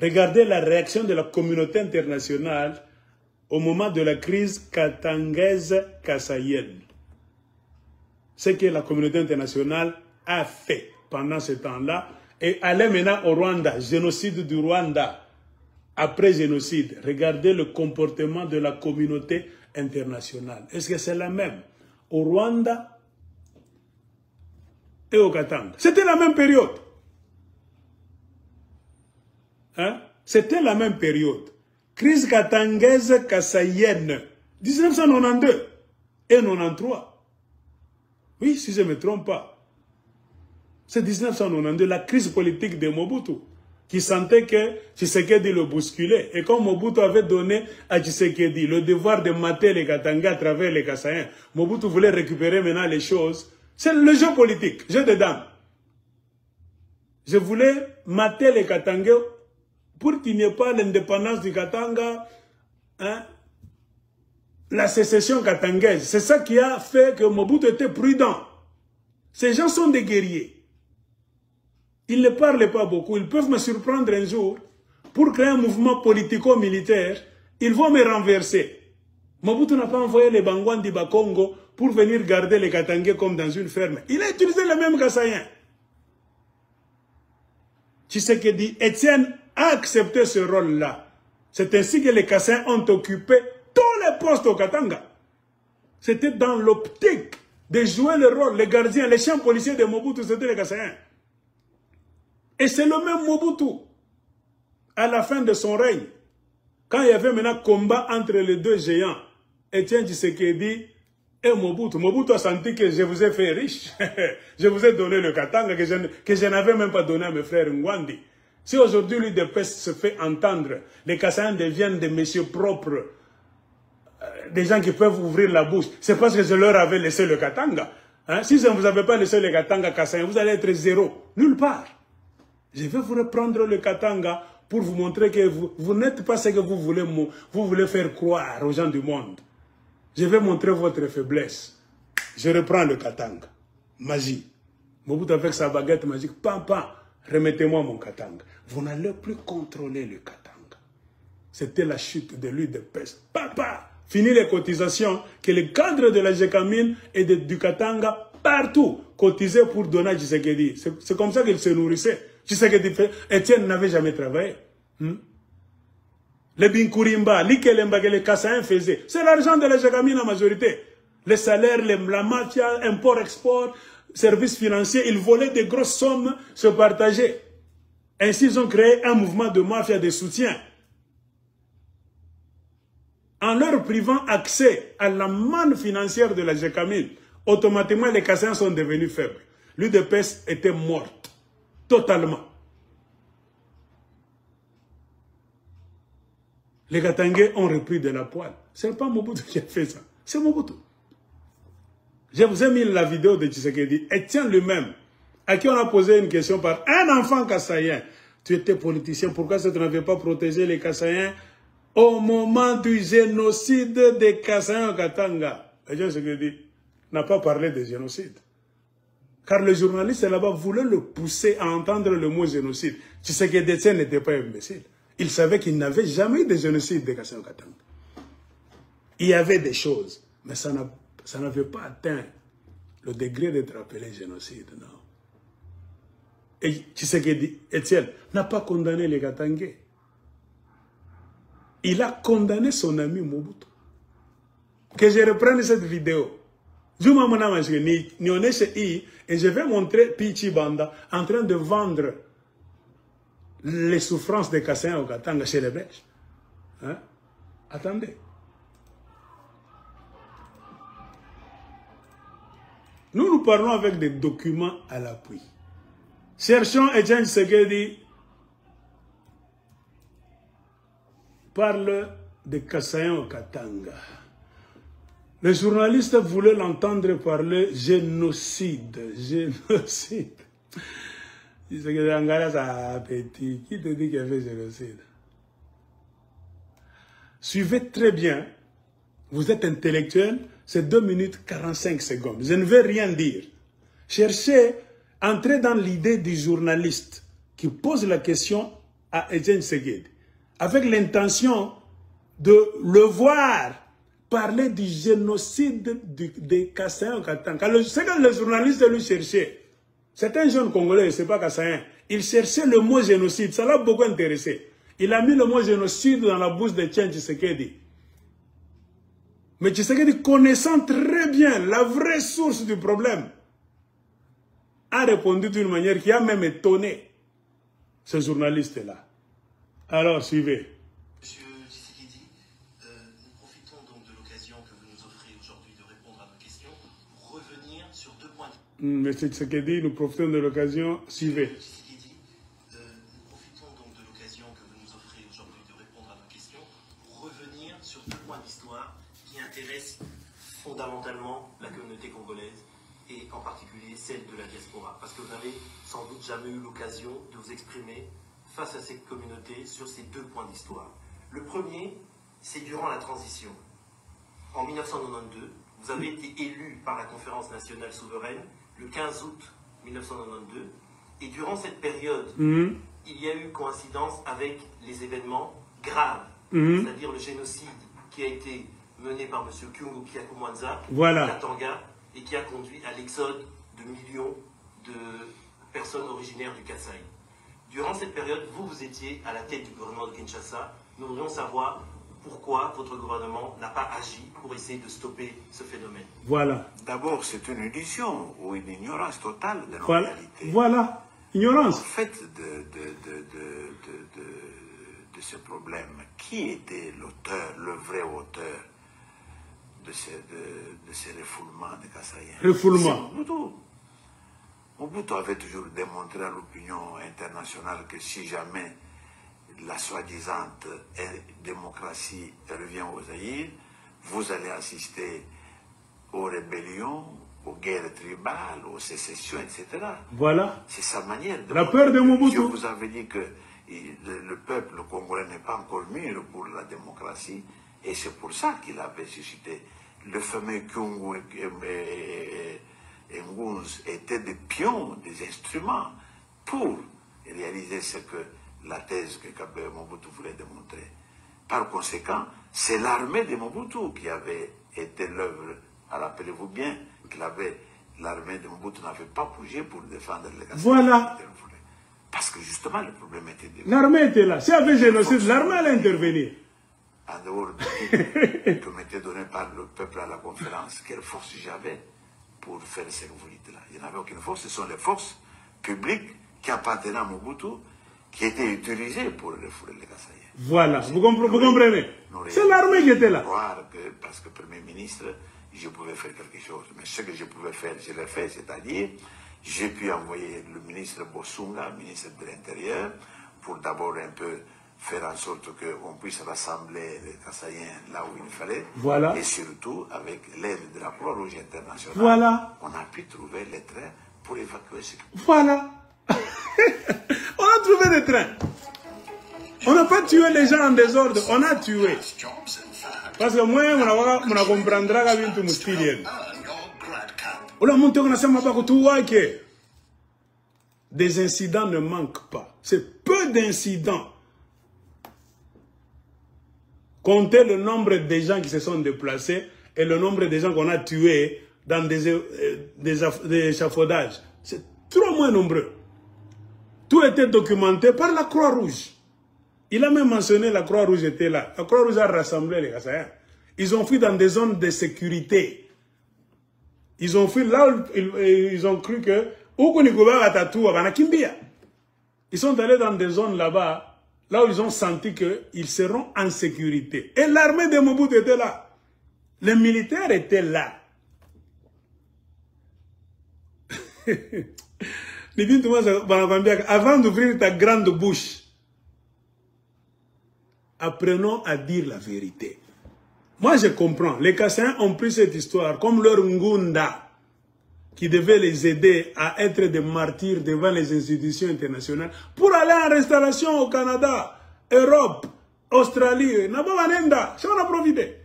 Regardez la réaction de la communauté internationale au moment de la crise katangaise kassaïenne. Ce que la communauté internationale a fait pendant ce temps-là. Et allez maintenant au Rwanda, génocide du Rwanda. Après génocide, regardez le comportement de la communauté internationale. Est-ce que c'est la même? Au Rwanda et au Katanga. C'était la même période. Hein? C'était la même période. Crise katangaise kassaïenne, 1992 et 93. Oui, si je ne me trompe pas. C'est 1992, la crise politique de Mobutu, qui sentait que Tshisekedi le bousculait. Et comme Mobutu avait donné à Tshisekedi le devoir de mater les Katanga à travers les Kassaïens, Mobutu voulait récupérer maintenant les choses. C'est le jeu politique, jeu de dames. Je voulais mater les Katanga pour qu'il n'y ait pas l'indépendance du Katanga, hein, la sécession katangaise. C'est ça qui a fait que Mobutu était prudent. Ces gens sont des guerriers. Ils ne parlent pas beaucoup. Ils peuvent me surprendre un jour pour créer un mouvement politico-militaire. Ils vont me renverser. Mobutu n'a pas envoyé les Bangwandi Bakongo pour venir garder les Katangais comme dans une ferme. Il a utilisé le même Kassaïen. Tshisekedi, Étienne a accepté ce rôle-là. C'est ainsi que les Kassaïens ont occupé tous les postes au Katanga. C'était dans l'optique de jouer le rôle, les gardiens, les chiens policiers de Mobutu, c'était les Kassaïens. Et c'est le même Mobutu, à la fin de son règne, quand il y avait maintenant combat entre les deux géants, Étienne Tshisekedi et Mobutu. Mobutu a senti que je vous ai fait riche. Je vous ai donné le Katanga que je n'avais même pas donné à mes frères Ngwandi. Si aujourd'hui l'UDPS se fait entendre, les Kassaïens deviennent des messieurs propres, des gens qui peuvent ouvrir la bouche, c'est parce que je leur avais laissé le Katanga. Hein? Si je ne vous avais pas laissé le Katanga Kassaïen, vous allez être zéro, nulle part. Je vais vous reprendre le Katanga pour vous montrer que vous n'êtes pas ce que vous voulez faire croire aux gens du monde. Je vais montrer votre faiblesse. Je reprends le Katanga. Magie. Mobutu avec sa baguette magique. Pam, remettez-moi mon Katanga. Vous n'allez plus contrôler le Katanga. C'était la chute de l'UDPS. Papa, fini les cotisations que les cadres de la Gécamine et du Katanga, partout, cotisaient pour donner à Tshisekedi. C'est comme ça qu'ils se nourrissaient. Tshisekedi, Étienne n'avait jamais travaillé. Les Binkurimba, l'Ikelemba que les Kassaïens faisaient, c'est l'argent de la Gécamine en majorité. Les salaires, la mafia, import-export, services financiers, ils volaient des grosses sommes, se partageaient. Ainsi, ils ont créé un mouvement de mafia de soutien. En leur privant accès à la manne financière de la Gécamine, automatiquement les Kassaïens sont devenus faibles. L'UDPS était morte, totalement. Les Katangais ont repris de la poêle. Ce n'est pas Mobutu qui a fait ça, c'est Mobutu. Je vous ai mis la vidéo de Tshisekedi, Étienne lui-même, à qui on a posé une question par un enfant kassaïen. Tu étais politicien, pourquoi tu n'avais pas protégé les Kassaïens au moment du génocide des Kassaïens au Katanga? Étienne Tshisekedi n'a pas parlé de génocide. Car le journaliste là-bas voulait le pousser à entendre le mot génocide. Tshisekedi Étienne n'était pas imbécile. Il savait qu'il n'avait jamais eu de génocide des Kassaïens au Katanga. Il y avait des choses, mais ça n'avait pas atteint le degré d'être appelé génocide, non. Et Tshisekedi, Etienne, n'a pas condamné les Katangais. Il a condamné son ami Mobutu. Que je reprenne cette vidéo. Et je vais montrer Pichi Banda en train de vendre les souffrances des Kassaïens au Katanga chez les Belges. Hein? Attendez. Nous parlons avec des documents à l'appui. Cherchons Etienne Tshisekedi parle de Kassaïens au Katanga. Les journalistes voulaient l'entendre parler génocide. Génocide. Qui te dit qu'il a fait génocide? Suivez très bien. Vous êtes intellectuel. C'est 2 minutes 45 secondes. Je ne vais rien dire. Cherchez, entrez dans l'idée du journaliste qui pose la question à Etienne Tshisekedi, avec l'intention de le voir parler du génocide des Kassaïens au Katanga. C'est quand le journaliste lui cherchait. C'est un jeune Congolais, c'est pas Kassaïen. Il cherchait le mot génocide. Ça l'a beaucoup intéressé. Il a mis le mot génocide dans la bouche de Etienne Tshisekedi. Mais Tshisekedi, connaissant très bien la vraie source du problème, a répondu d'une manière qui a même étonné ce journaliste-là. Alors, suivez. Monsieur Tshisekedi, nous profitons donc de l'occasion que vous nous offrez aujourd'hui de répondre à nos questions pour revenir sur 2 points. Monsieur Tshisekedi, nous profitons de l'occasion. Suivez. Monsieur Tshisekedi, nous profitons donc de l'occasion que vous nous offrez aujourd'hui de répondre à nos questions pour revenir sur 2 points d'histoire qui intéressent fondamentalement la communauté congolaise et en particulier celle de la diaspora. Parce que vous n'avez sans doute jamais eu l'occasion de vous exprimer face à cette communauté sur ces 2 points d'histoire. Le premier, c'est durant la transition. En 1992, vous avez été élu par la Conférence nationale souveraine le 15 août 1992. Et durant cette période, il y a eu coïncidence avec les événements graves, c'est-à-dire le génocide qui a été mené par M. Kyungu Kyakumwanza, Katanga, et qui a conduit à l'exode de millions de personnes originaires du Kasaï. Durant cette période, vous étiez à la tête du gouvernement de Kinshasa. Nous voudrions savoir pourquoi votre gouvernement n'a pas agi pour essayer de stopper ce phénomène. Voilà. D'abord, c'est une illusion ou une ignorance totale de nos réalités. Voilà, ignorance. En fait, de ce problème, qui était l'auteur, le vrai auteur de ces refoulements de Kassaïens? Refoulement. Mobutu avait toujours démontré à l'opinion internationale que si jamais la soi-disant démocratie revient au Zaïre, vous allez assister aux rébellions, aux guerres tribales, aux sécessions, etc. Voilà. C'est sa manière de... La peur de Mobutu. Je vous avais dit que le peuple congolais n'est pas encore mûr pour la démocratie, et c'est pour ça qu'il avait suscité le fameux Kyungu et Ngunz étaient des pions, des instruments pour réaliser ce que la thèse que Mobutu voulait démontrer. Par conséquent, c'est l'armée de Mobutu qui avait été l'œuvre. Rappelez-vous bien que l'armée de Mobutu n'avait pas bougé pour défendre les Kassaïens. Voilà. Parce que justement, le problème était... L'armée était là. S'il y avait génocide, l'armée allait intervenir. En dehors du que m'était donné par le peuple à la conférence, quelle force j'avais pour faire ces revoltes-là? Il n'y avait aucune force. Ce sont les forces publiques qui appartenaient à Mobutu qui étaient utilisées pour refouler les Kassaïens. Voilà, vous comprenez? C'est l'armée qui était là. Parce que Premier ministre, je pouvais faire quelque chose. Mais ce que je pouvais faire, je l'ai fait, c'est-à-dire, j'ai pu envoyer le ministre Bossunga, ministre de l'Intérieur, pour d'abord un peu faire en sorte qu'on puisse rassembler les Kassaïens là où il fallait. Voilà. Et surtout, avec l'aide de la Croix-Rouge internationale, voilà, on a pu trouver les trains pour évacuer ce qui... Voilà. On a trouvé des trains. On n'a pas tué les gens en désordre, on a tué. Parce que moi, on comprendra que c'est un moustillien. On a monté, on a fait des incidents ne manquent pas. C'est peu d'incidents. Comptez le nombre de gens qui se sont déplacés et le nombre de gens qu'on a tués dans des échafaudages. C'est trop moins nombreux. Tout était documenté par la Croix-Rouge. Il a même mentionné la Croix-Rouge était là. La Croix-Rouge a rassemblé les Kassaïens. Ils ont fui dans des zones de sécurité. Ils ont fui là où ils ont cru que ils sont allés dans des zones là-bas, là où ils ont senti qu'ils seront en sécurité. Et l'armée de Mobutu était là. Les militaires étaient là. Avant d'ouvrir ta grande bouche, apprenons à dire la vérité. Moi, je comprends. Les Kassaïens ont pris cette histoire comme leur Ngunda qui devait les aider à être des martyrs devant les institutions internationales pour aller en restauration au Canada, Europe, Australie, Nabavanenda. Ça, on a profité.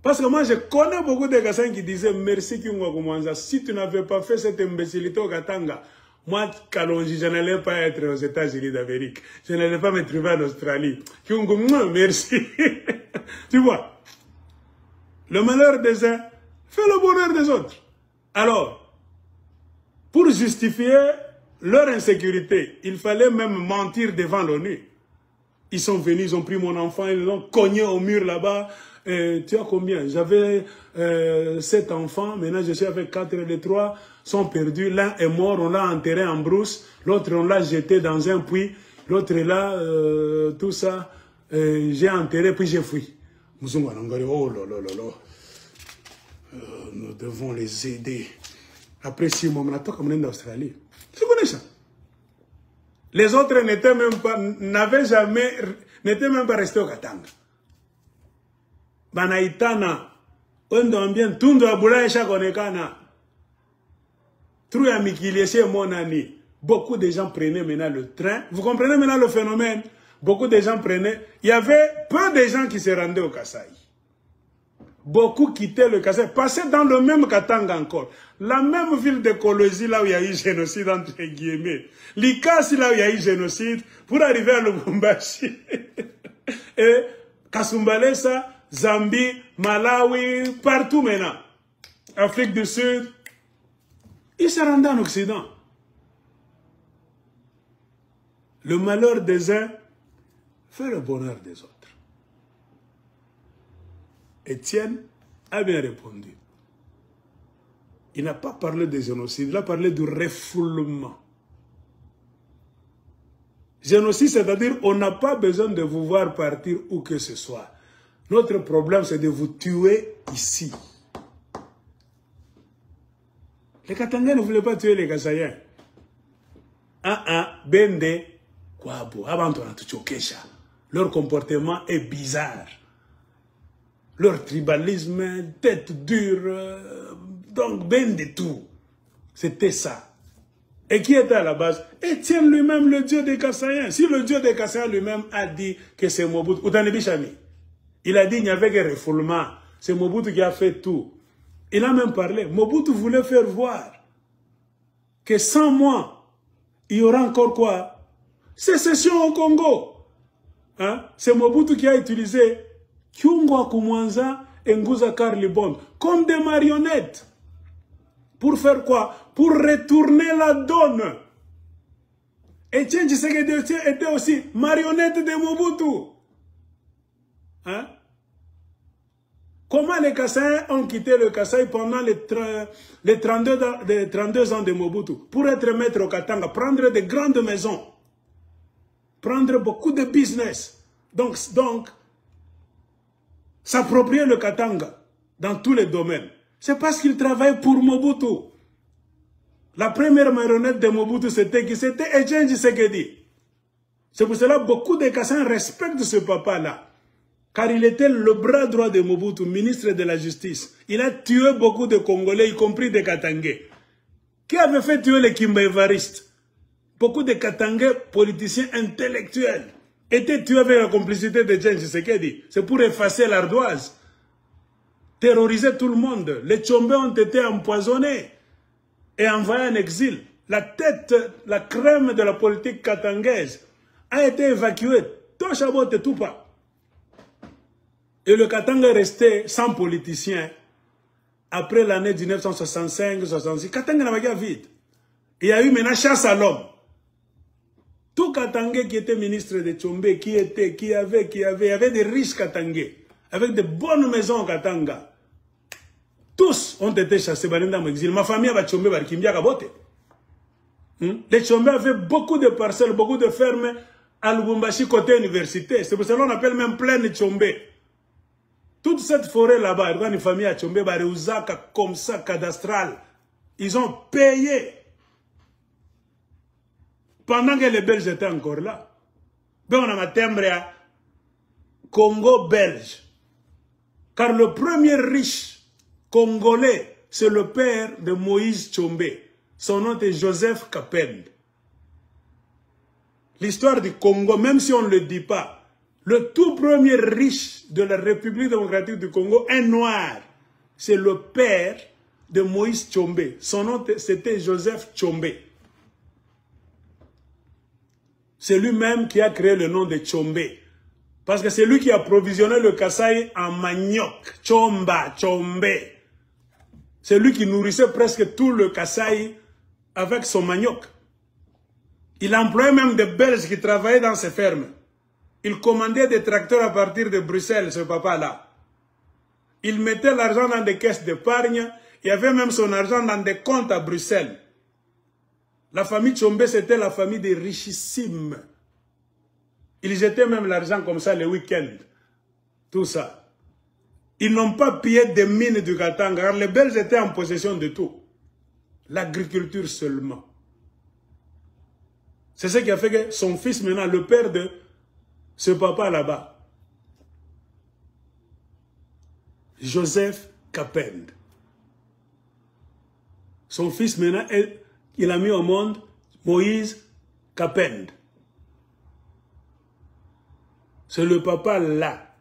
Parce que moi, je connais beaucoup de Kassaïens qui disaient merci Kyungwa Koumanza. Si tu n'avais pas fait cette imbécilité au Katanga, moi, Kalonji, je n'allais pas être aux États-Unis d'Amérique. Je n'allais pas me trouver en Australie. Kyungwa, merci. Tu vois, le malheur des uns fait le bonheur des autres. Alors, pour justifier leur insécurité, il fallait même mentir devant l'ONU. Ils sont venus, ils ont pris mon enfant, ils l'ont cogné au mur là-bas. Tu as combien? J'avais 7 enfants, maintenant je suis avec 4, les 3 sont perdus. L'un est mort, on l'a enterré en brousse, l'autre on l'a jeté dans un puits, l'autre est là, tout ça, j'ai enterré puis j'ai fui. Oh là là là là. Nous devons les aider. Après 6 mois, on a comme en Australie. Tu connais ça? Les autres n'étaient même pas, n'étaient même pas restés au Katanga. Banaitana, on bien tundo abula esha konekana. Trouya mikiliese mon ami. Beaucoup de gens prenaient maintenant le train. Vous comprenez maintenant le phénomène? Beaucoup de gens prenaient. Il y avait peu de gens qui se rendaient au Kasaï. Beaucoup quittaient le Kasaï, passaient dans le même Katanga encore. La même ville de Kolosi, là où il y a eu génocide, entre guillemets. Likasi, là où il y a eu génocide, pour arriver à Lubumbashi. Et Kasumbalesa, Zambie, Malawi, partout maintenant. Afrique du Sud. Ils se rendaient en Occident. Le malheur des uns fait le bonheur des autres. Étienne a bien répondu. Il n'a pas parlé de génocide, il a parlé du refoulement. Génocide, c'est-à-dire on n'a pas besoin de vous voir partir où que ce soit. Notre problème, c'est de vous tuer ici. Les Katangais ne voulaient pas tuer les Kassaïens. Bende, Kwabo, avant on a tout choqué. Leur comportement est bizarre. Leur tribalisme, tête dure, donc ben de tout. C'était ça. Et qui était à la base? Étienne lui-même, le dieu des Kassaïens. Si le dieu des Kassaïens lui-même a dit que c'est Mobutu, il a dit qu'il n'y avait que refoulement. C'est Mobutu qui a fait tout. Il a même parlé. Mobutu voulait faire voir que 100 mois, il y aura encore quoi? Sécession au Congo. Hein? C'est Mobutu qui a utilisé Kyungwa Koumanza et Nguza Karlibond comme des marionnettes. Pour faire quoi? Pour retourner la donne. Etienne Tshisekedi était aussi marionnette de Mobutu. Hein? Comment les Kassaïens ont quitté le Kasaï pendant les 32 ans de Mobutu? Pour être maître au Katanga, prendre de grandes maisons, prendre beaucoup de business. Donc s'approprier le Katanga dans tous les domaines. C'est parce qu'il travaille pour Mobutu. La première marionnette de Mobutu, c'était qui? C'était Etienne Tshisekedi. C'est pour cela que beaucoup de Kassaïens respectent ce papa-là. Car il était le bras droit de Mobutu, ministre de la Justice. Il a tué beaucoup de Congolais, y compris des Katangais. Qui avait fait tuer les Kimba-Évaristes? Beaucoup de Katangais, politiciens intellectuels, étaient tués avec la complicité de Etienne Tshisekedi. C'est pour effacer l'ardoise. Terroriser tout le monde. Les Tchombé ont été empoisonnés et envoyés en exil. La tête, la crème de la politique katangaise a été évacuée. Toshabo Tetoupa. Et le Katanga est resté sans politiciens après l'année 1965-66. Katanga n'a pas vide. Il y a eu maintenant chasse à l'homme. Tout Katangais qui était ministre de Tchombe, qui y avait des riches Katangais, avec de bonnes maisons Katanga. Tous ont été chassés dans l'exil. Ma famille a Tchombe, Barkimbia Kabote. Les Tchombe avaient beaucoup de parcelles, beaucoup de fermes à Lubumbashi côté université. C'est pour ça qu'on appelle même plaine Tchombe. Toute cette forêt là-bas, dans une famille à Tchombe, Bareuzaka, comme ça, cadastral, ils ont payé. Pendant que les Belges étaient encore là. Ben on a ma timbre à Congo belge. Car le premier riche congolais, c'est le père de Moïse Tchombe. Son nom est Joseph Kapend. L'histoire du Congo, même si on ne le dit pas, le tout premier riche de la République démocratique du Congo, un noir, c'est le père de Moïse Tchombe. Son nom, c'était Joseph Tchombe. C'est lui-même qui a créé le nom de Tchombe. Parce que c'est lui qui a provisionné le Kasaï en manioc. Tchomba, Tchombe. C'est lui qui nourrissait presque tout le Kasaï avec son manioc. Il employait même des Belges qui travaillaient dans ses fermes. Il commandait des tracteurs à partir de Bruxelles, ce papa-là. Il mettait l'argent dans des caisses d'épargne. Il avait même son argent dans des comptes à Bruxelles. La famille Tchombe, c'était la famille des richissimes. Ils jetaient même l'argent comme ça les week-ends. Tout ça. Ils n'ont pas pillé des mines du Katanga, car les Belges étaient en possession de tout. L'agriculture seulement. C'est ce qui a fait que son fils, maintenant, le père de ce papa là-bas, Joseph Kapend. Son fils, maintenant, il a mis au monde Moïse Kapend. C'est le papa là,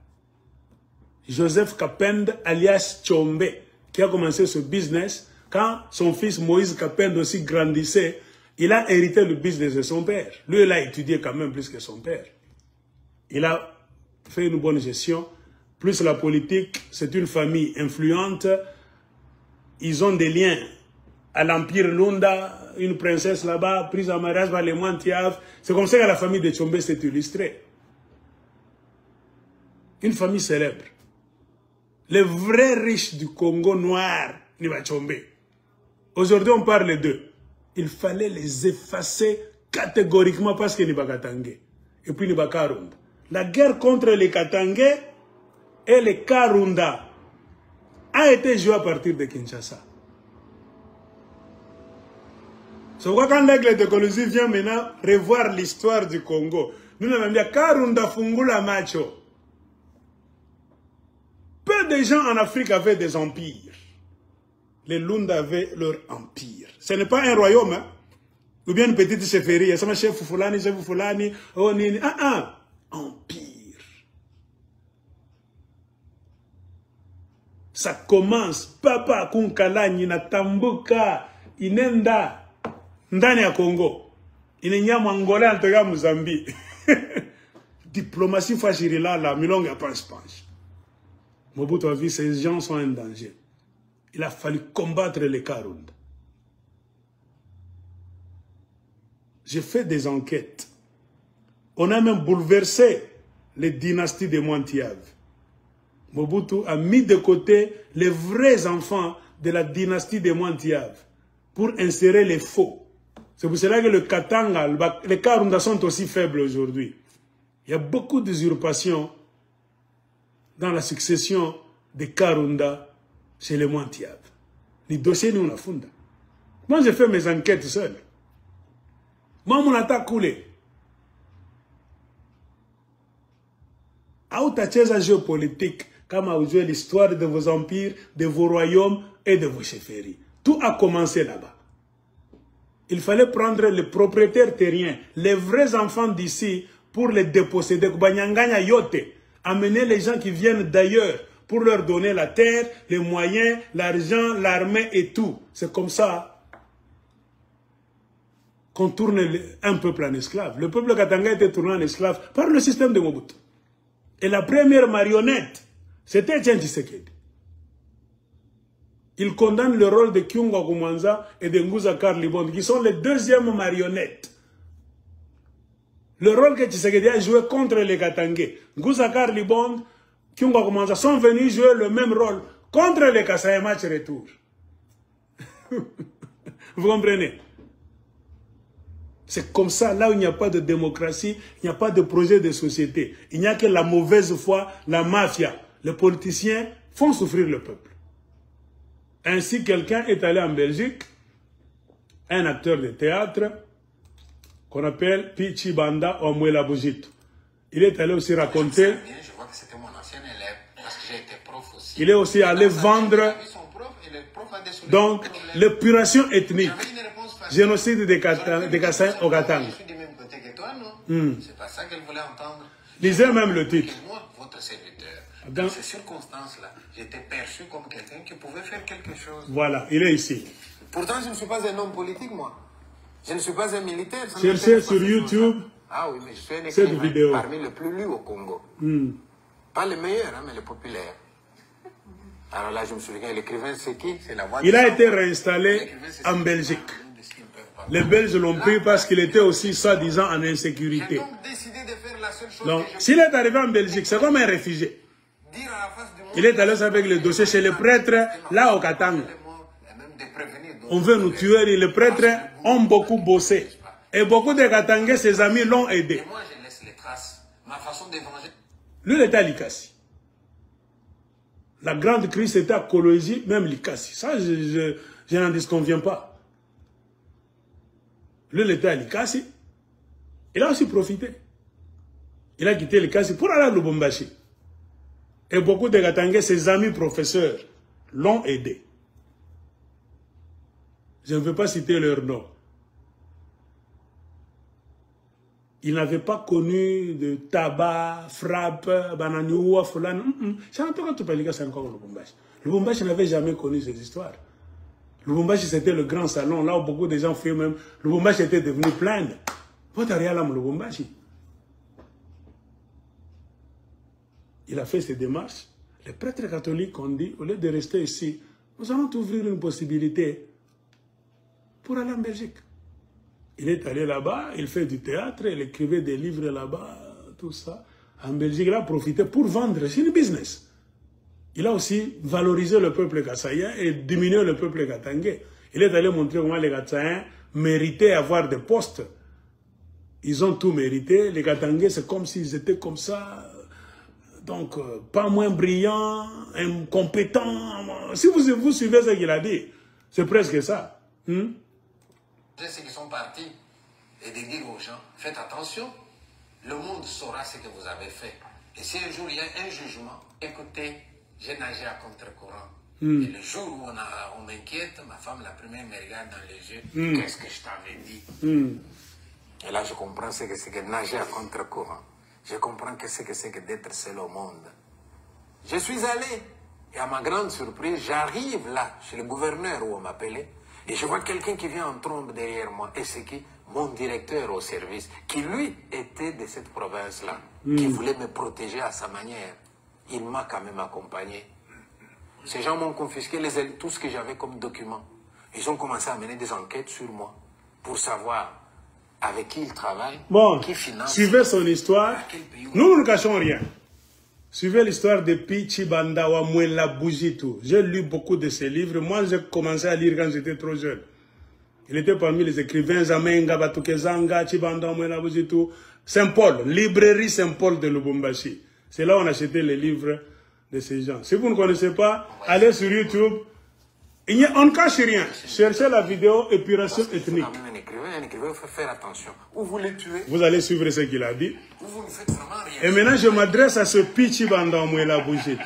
Joseph Kapend alias Tchombe, qui a commencé ce business. Quand son fils Moïse Kapend aussi grandissait, il a hérité le business de son père. Lui, il a étudié quand même plus que son père. Il a fait une bonne gestion. Plus la politique, c'est une famille influente. Ils ont des liens à l'Empire Lunda, une princesse là-bas, prise en mariage par les Mantiav. C'est comme ça que la famille de Tchombe s'est illustrée. Une famille célèbre. Les vrais riches du Congo noir, Niba Tchombe. Aujourd'hui, on parle d'eux. Il fallait les effacer catégoriquement parce que Niba Katangais. Et puis Niba Karunda. La guerre contre les Katangais et les Karunda a été jouée à partir de Kinshasa. C'est pourquoi quand l'aigle de Colosie vient maintenant revoir l'histoire du Congo, nous n'avons dit Karunda Fungula Macho. Peu de gens en Afrique avaient des empires. Les Lunda avaient leur empire. Ce n'est pas un royaume, hein? Ou bien une petite chefferie. Ça m'a chef Fulani, oh nini. Empire. Ça commence. Papa Kunkalani na Tambuka, Inenda. Ndani ya Congo. Inenya Angola, Antoga Mozambique. Diplomatie fachirila la milonga panche. Mobutu a vu ces gens sont en danger. Il a fallu combattre les Karunda. J'ai fait des enquêtes. On a même bouleversé les dynasties des Mwantiav. Mobutu a mis de côté les vrais enfants de la dynastie des Mwantiav pour insérer les faux. C'est pour cela que le Katanga, les Karunda sont aussi faibles aujourd'hui. Il y a beaucoup d'usurpations dans la succession des Karunda chez les Mwantiav. Les dossiers nous ont fondé. Moi, j'ai fait mes enquêtes seul. Moi, mon attaque coulé. Aoutacheza géopolitique, comme a joué l'histoire de vos empires, de vos royaumes et de vos chefferies. Tout a commencé là-bas. Il fallait prendre les propriétaires terriens, les vrais enfants d'ici, pour les déposséder. Amener les gens qui viennent d'ailleurs pour leur donner la terre, les moyens, l'argent, l'armée et tout. C'est comme ça qu'on tourne un peuple en esclave. Le peuple Katanga était tourné en esclave par le système de Mobutu. Et la première marionnette, c'était Etienne Tshisekedi. Il condamne le rôle de Kyunga Koumanza et de Nguza Karlibond, qui sont les deuxièmes marionnettes. Le rôle que Tshisekedi a joué contre les Katangais. Ngoussakar Libond, Kyunga Komanza sont venus jouer le même rôle contre les Kasaï match retour. Vous comprenez? C'est comme ça, là où il n'y a pas de démocratie, il n'y a pas de projet de société. Il n'y a que la mauvaise foi, la mafia. Les politiciens font souffrir le peuple. Ainsi, quelqu'un est allé en Belgique, un acteur de théâtre, qu'on appelle Pichi Banda Omwela Bujito. Il est allé aussi raconter... Je vois que c'était mon ancien élève, parce que j'ai été prof aussi. Il est aussi allé vendre... Donc, l'épuration ethnique. Génocide des Kassai au Katanga. Je suis du même côté que toi, non? C'est pas ça qu'elle voulait entendre. Lisez même le titre. Moi, votre serviteur, dans ces circonstances-là, j'étais perçu comme quelqu'un qui pouvait faire quelque chose. Voilà, il est ici. Pourtant, je ne suis pas un homme politique, moi. Je ne suis pas un militaire. Cherchez sur YouTube ah oui, mais je suis un cette écrivain vidéo. Parmi les plus lus au Congo. Pas les meilleurs, hein, mais les populaires. Alors là, je me souviens, l'écrivain, c'est qui? C'est la voix. Il a été réinstallé en Belgique. Les Belges l'ont pris parce qu'il était aussi, soi-disant, en insécurité. J'ai donc décidé de faire la seule chose. Donc, s'il est arrivé en Belgique, c'est comme un réfugié. Il est allé avec le dossier chez les prêtres, là au Katanga. On veut nous tuer, et les prêtres ont beaucoup bossé. Et beaucoup de Katangais, ses amis, l'ont aidé. Moi, je laisse les traces. Ma façon d'évanger. Lui, il était à Likasi. La grande crise était à Kolosi, même Likasi. Ça, je n'en disconviens pas. Lui, il était à Likasi. Il a aussi profité. Il a quitté Likasi pour aller à Lubumbashi. Et beaucoup de Katangais, ses amis professeurs, l'ont aidé. Je ne veux pas citer leur nom. Il n'avait pas connu de tabac, frappe, bananioua, foulane. C'est un peu comme tout le c'est encore Lubumbashi. Lubumbashi n'avait jamais connu ces histoires. Lubumbashi, c'était le grand salon, là où beaucoup de gens fuient même. Lubumbashi était devenu plein. Votre arrière Lubumbashi. Il a fait ses démarches. Les prêtres catholiques ont dit, au lieu de rester ici, nous allons t'ouvrir une possibilité pour aller en Belgique. Il est allé là-bas, il fait du théâtre, il écrivait des livres là-bas, tout ça. En Belgique, il a profité pour vendre, c'est une business. Il a aussi valorisé le peuple kassaïen et diminué le peuple katangais. Il est allé montrer comment les Katsaïens méritaient d'avoir des postes. Ils ont tout mérité. Les Katangais, c'est comme s'ils étaient comme ça. Donc, pas moins brillants, incompétents. Si vous suivez ce qu'il a dit, c'est presque ça. Ceux qui sont partis et de dire aux gens, faites attention, le monde saura ce que vous avez fait. Et si un jour il y a un jugement, écoutez, j'ai nagé à contre-courant. Et le jour où on m'inquiète, ma femme, la première, me regarde dans les yeux, qu'est-ce que je t'avais dit? Et là, je comprends ce que c'est que nager à contre-courant. Je comprends que c'est que d'être seul au monde. Je suis allé, et à ma grande surprise, j'arrive là, chez le gouverneur où on m'appelait, et je vois quelqu'un qui vient en trombe derrière moi. Et c'est qui? Mon directeur au service, qui lui était de cette province-là, qui voulait me protéger à sa manière. Il m'a quand même accompagné. Ces gens m'ont confisqué tout ce que j'avais comme document. Ils ont commencé à mener des enquêtes sur moi pour savoir avec qui il travaille, qui finance. Suivez son histoire. Nous ne cachons rien. Suivez l'histoire de Pichi Banda Omwela Bujito. J'ai lu beaucoup de ses livres. Moi, j'ai commencé à lire quand j'étais trop jeune. Il était parmi les écrivains Zamenga, Batukezanga, Chibanda Omwela Bujito. Saint-Paul, librairie Saint-Paul de Lubumbashi. C'est là où on achetait les livres de ces gens. Si vous ne connaissez pas, allez sur YouTube. On ne cache rien. Cherchez la vidéo épuration ethnique. Un écrivain, il faut faire attention. Ou vous le tuez. Vous allez suivre ce qu'il a dit. Ou vous ne faites vraiment rien. Et maintenant, je m'adresse à ce Pichi Banda Omwela Bujito.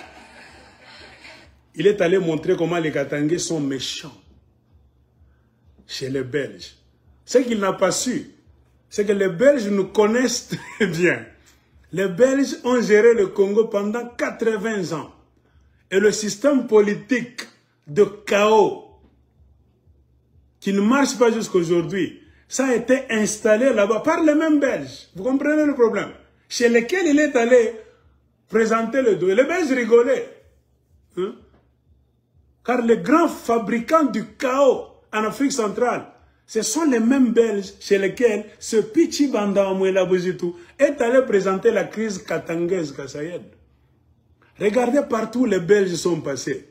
Il est allé montrer comment les Katangais sont méchants chez les Belges. Ce qu'il n'a pas su, c'est que les Belges nous connaissent très bien. Les Belges ont géré le Congo pendant 80 ans. Et le système politique de chaos qui ne marche pas jusqu'aujourd'hui, ça a été installé là-bas par les mêmes Belges. Vous comprenez le problème? Chez lesquels il est allé présenter le dos. Et les Belges rigolaient. Car les grands fabricants du chaos en Afrique centrale, Ce sont les mêmes Belges chez lesquels ce Pichi Banda Amouela Bozitou est allé présenter la crise katangaise kassaïenne. Regardez partout les Belges sont passés.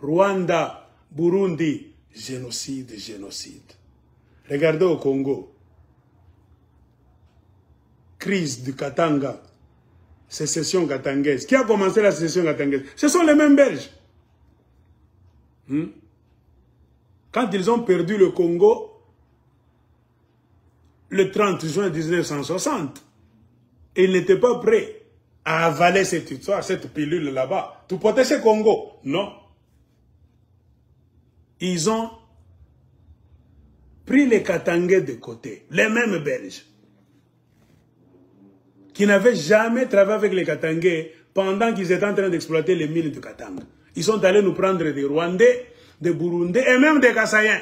Rwanda, Burundi, génocide, génocide. Regardez au Congo. Crise du Katanga. Sécession katangaise. Qui a commencé la sécession katangaise? Ce sont les mêmes Belges. Quand ils ont perdu le Congo, le 30 juin 1960, ils n'étaient pas prêts à avaler cette histoire, cette pilule là-bas. Tout protéger le Congo. Non. Ils ont pris les Katangais de côté, les mêmes Belges, qui n'avaient jamais travaillé avec les Katangais pendant qu'ils étaient en train d'exploiter les mines de Katanga. Ils sont allés nous prendre des Rwandais, des Burundais et même des Kassaïens.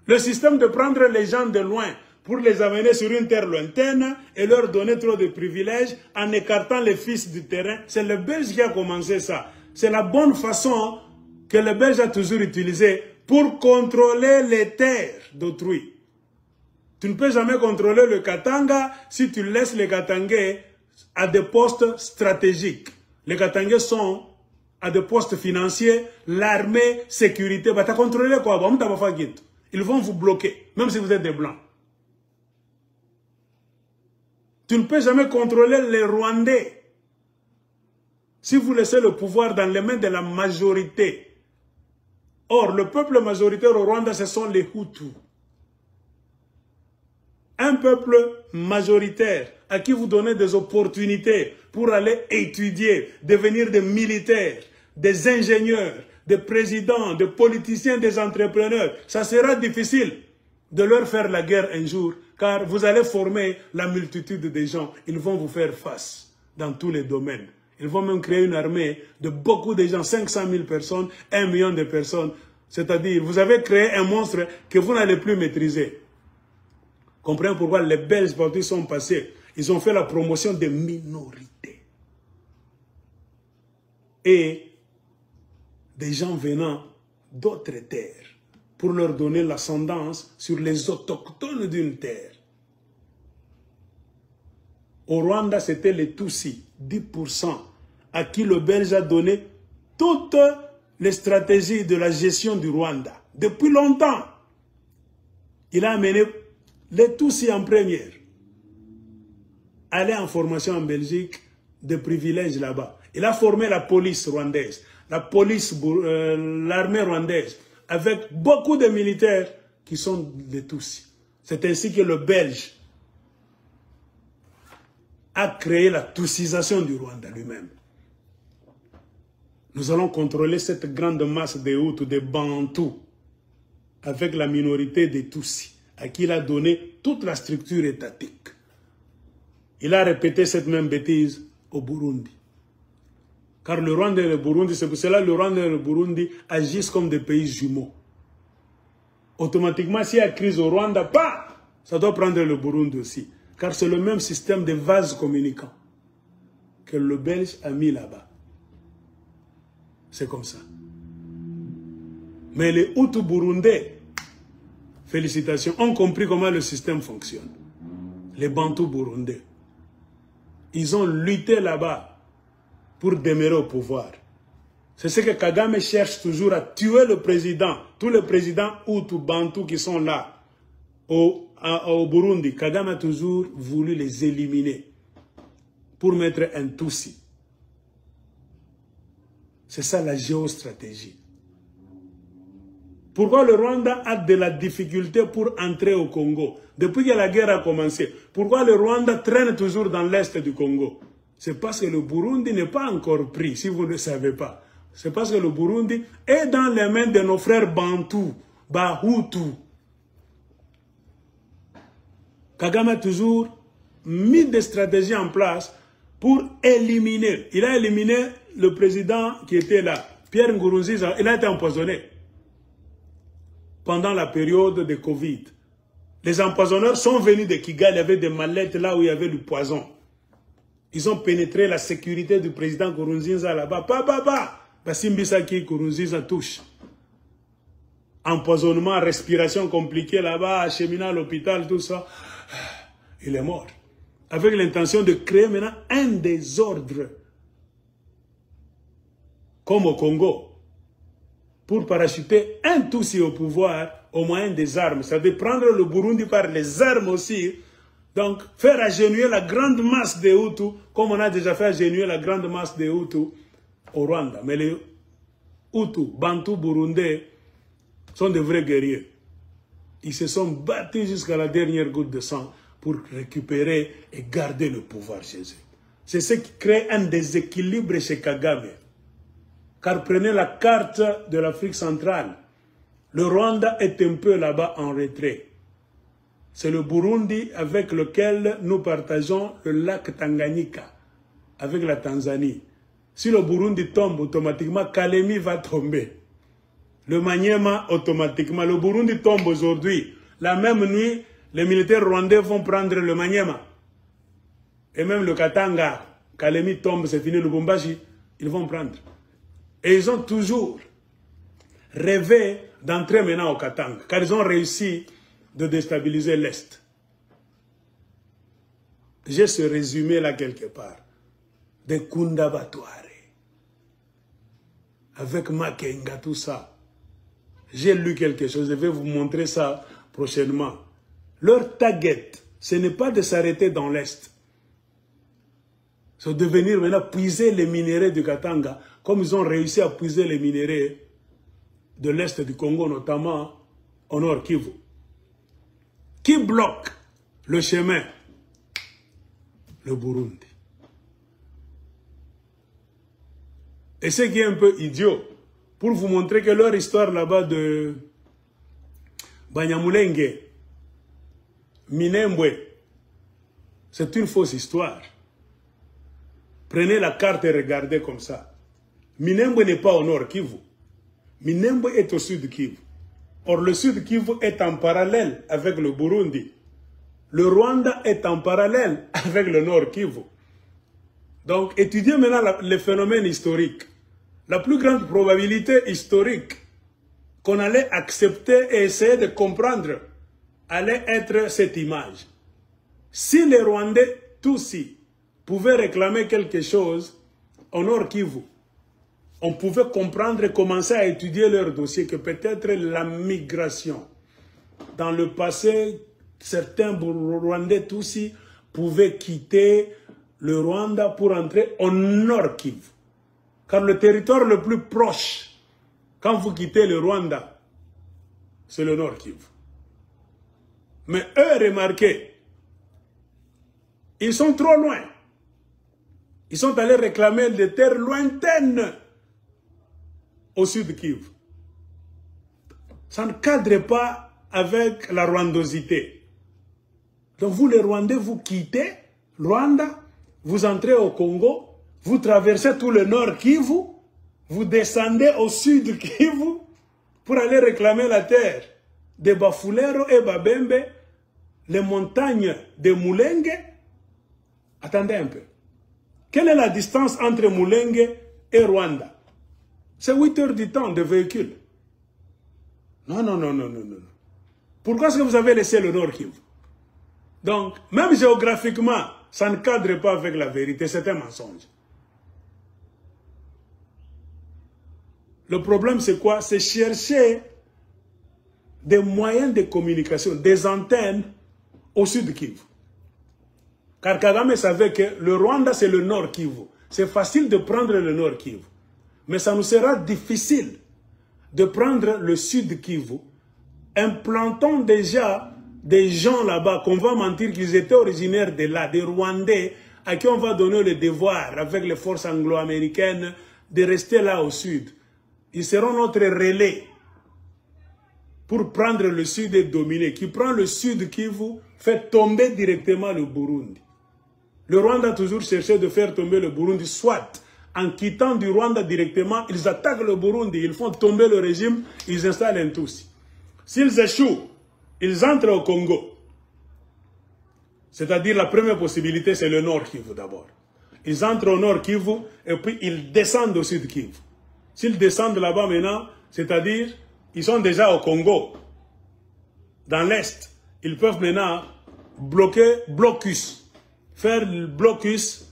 Le système de prendre les gens de loin pour les amener sur une terre lointaine et leur donner trop de privilèges en écartant les fils du terrain, c'est le Belge qui a commencé ça. C'est la bonne façon que le Belge a toujours utilisée pour contrôler les terres d'autrui. Tu ne peux jamais contrôler le Katanga si tu laisses les Katangais à des postes stratégiques. Les Katangais sont à des postes financiers, l'armée, sécurité. Bah, tu as contrôlé quoi? Ils vont vous bloquer, même si vous êtes des Blancs. Tu ne peux jamais contrôler les Rwandais si vous laissez le pouvoir dans les mains de la majorité. Or, le peuple majoritaire au Rwanda, ce sont les Hutus. Un peuple majoritaire à qui vous donnez des opportunités pour aller étudier, devenir des militaires, des ingénieurs, des présidents, des politiciens, des entrepreneurs. Ça sera difficile de leur faire la guerre un jour, car vous allez former la multitude de gens. Ils vont vous faire face dans tous les domaines. Ils vont même créer une armée de beaucoup de gens, 500 000 personnes, 1 million de personnes. C'est-à-dire, vous avez créé un monstre que vous n'allez plus maîtriser. Comprenez pourquoi les Belges partout sont passés. Ils ont fait la promotion des minorités. Et des gens venant d'autres terres pour leur donner l'ascendance sur les autochtones d'une terre. Au Rwanda, c'était les Tutsis, 10%, à qui le Belge a donné toutes les stratégies de la gestion du Rwanda. Depuis longtemps, il a amené les Tutsis en première. Aller en formation en Belgique, des privilèges là-bas. Il a formé la police rwandaise, l'armée rwandaise, avec beaucoup de militaires qui sont des Tutsis. C'est ainsi que le Belge a créé la tutsisation du Rwanda lui-même. Nous allons contrôler cette grande masse de Hutus, de Bantous, avec la minorité des Tutsis, à qui il a donné toute la structure étatique. Il a répété cette même bêtise au Burundi. Car le Rwanda et le Burundi, c'est pour cela que le Rwanda et le Burundi agissent comme des pays jumeaux. Automatiquement, s'il y a crise au Rwanda, ça doit prendre le Burundi aussi. Car c'est le même système de vases communicants que le Belge a mis là-bas. C'est comme ça. Mais les Hutus burundais, félicitations, ont compris comment le système fonctionne. Les Bantous burundais. Ils ont lutté là-bas pour demeurer au pouvoir. C'est ce que Kagame cherche toujours à tuer le président. Tous les présidents Hutus, Bantous qui sont là au Burundi, Kagame a toujours voulu les éliminer pour mettre un Tutsi. C'est ça la géostratégie. Pourquoi le Rwanda a de la difficulté pour entrer au Congo? Depuis que la guerre a commencé, pourquoi le Rwanda traîne toujours dans l'est du Congo? C'est parce que le Burundi n'est pas encore pris, si vous ne le savez pas. C'est parce que le Burundi est dans les mains de nos frères Bantous, Hutus. Kagame a toujours mis des stratégies en place pour éliminer. Il a éliminé le président qui était là, Pierre Nkurunziza. Il a été empoisonné pendant la période de Covid. Les empoisonneurs sont venus de Kigali, il y avait des mallettes là où il y avait du poison. Ils ont pénétré la sécurité du président Nkurunziza là-bas. Basimbisaki Nkurunziza touche. empoisonnement, respiration compliquée là-bas, acheminé à l'hôpital, tout ça. Il est mort. Avec l'intention de créer maintenant un désordre. Comme au Congo. Pour parachuter un Tutsi au pouvoir au moyen des armes. C'est-à-dire prendre le Burundi par les armes aussi. Donc, faire agenouiller la grande masse des Hutus, comme on a déjà fait agenouiller la grande masse des Hutus au Rwanda. Mais les Hutus, Bantus, Burundais, sont de vrais guerriers. Ils se sont battus jusqu'à la dernière goutte de sang pour récupérer et garder le pouvoir chez eux. C'est ce qui crée un déséquilibre chez Kagame. Car prenez la carte de l'Afrique centrale. Le Rwanda est un peu là-bas en retrait. C'est le Burundi avec lequel nous partageons le lac Tanganyika, avec la Tanzanie. Si le Burundi tombe, automatiquement, Kalemi va tomber. Le Maniema, automatiquement. Le Burundi tombe aujourd'hui. La même nuit, les militaires rwandais vont prendre le Maniema. Et même le Katanga, Kalemi tombe, c'est fini, le Lubumbashi, ils vont prendre. Et ils ont toujours rêvé d'entrer maintenant au Katanga, car ils ont réussi de déstabiliser l'Est. J'ai ce résumé là quelque part, de Kundabatware, avec Makenga, tout ça. J'ai lu quelque chose, je vais vous montrer ça prochainement. Leur target, ce n'est pas de s'arrêter dans l'Est. C'est de venir maintenant puiser les minéraux du Katanga, comme ils ont réussi à puiser les minéraux de l'Est du Congo, notamment au Nord Kivu. Qui bloque le chemin? Le Burundi. Et ce qui est un peu idiot, pour vous montrer que leur histoire là-bas de Banyamulenge, Minembwe, c'est une fausse histoire. Prenez la carte et regardez comme ça. Minembwe n'est pas au nord Kivu. Minembwe est au sud Kivu. Or, le sud Kivu est en parallèle avec le Burundi. Le Rwanda est en parallèle avec le nord Kivu. Donc, étudiez maintenant les phénomènes historiques. La plus grande probabilité historique qu'on allait accepter et essayer de comprendre allait être cette image. Si les Rwandais, Tutsis, pouvaient réclamer quelque chose au nord Kivu, on pouvait comprendre et commencer à étudier leur dossier, que peut-être la migration. Dans le passé, certains Rwandais Tutsis pouvaient quitter le Rwanda pour entrer au nord Kivu. Car le territoire le plus proche, quand vous quittez le Rwanda, c'est le nord Kivu. Mais eux, remarquez, ils sont trop loin. Ils sont allés réclamer des terres lointaines au sud Kivu. Ça ne cadre pas avec la rwandosité. Donc vous, les Rwandais, vous quittez Rwanda, vous entrez au Congo, vous traversez tout le nord Kivu, vous descendez au sud Kivu pour aller réclamer la terre de Bafulero et Babembe, les montagnes de Mulenge. Attendez un peu. Quelle est la distance entre Mulenge et Rwanda? C'est 8 heures du temps de véhicule. Non. Pourquoi est-ce que vous avez laissé le nord Kivu? Donc, même géographiquement, ça ne cadre pas avec la vérité, c'est un mensonge. Le problème, c'est quoi? C'est chercher des moyens de communication, des antennes au sud Kivu. Car Kagame savait que le Rwanda, c'est le nord Kivu. C'est facile de prendre le nord Kivu. Mais ça nous sera difficile de prendre le sud Kivu. Implantons déjà des gens là-bas, qu'on va mentir qu'ils étaient originaires de là, des Rwandais, à qui on va donner le devoir, avec les forces anglo-américaines, de rester là au sud. Ils seront notre relais pour prendre le sud et dominer. Qui prend le sud Kivu fait tomber directement le Burundi. Le Rwanda a toujours cherché de faire tomber le Burundi, soit en quittant du Rwanda directement, ils attaquent le Burundi, ils font tomber le régime, ils installent un Tutsi. S'ils échouent, ils entrent au Congo. C'est-à-dire la première possibilité, c'est le nord Kivu d'abord. Ils entrent au nord Kivu et puis ils descendent au sud Kivu. S'ils descendent là-bas maintenant, c'est-à-dire ils sont déjà au Congo, dans l'Est. Ils peuvent maintenant bloquer blocus, faire le blocus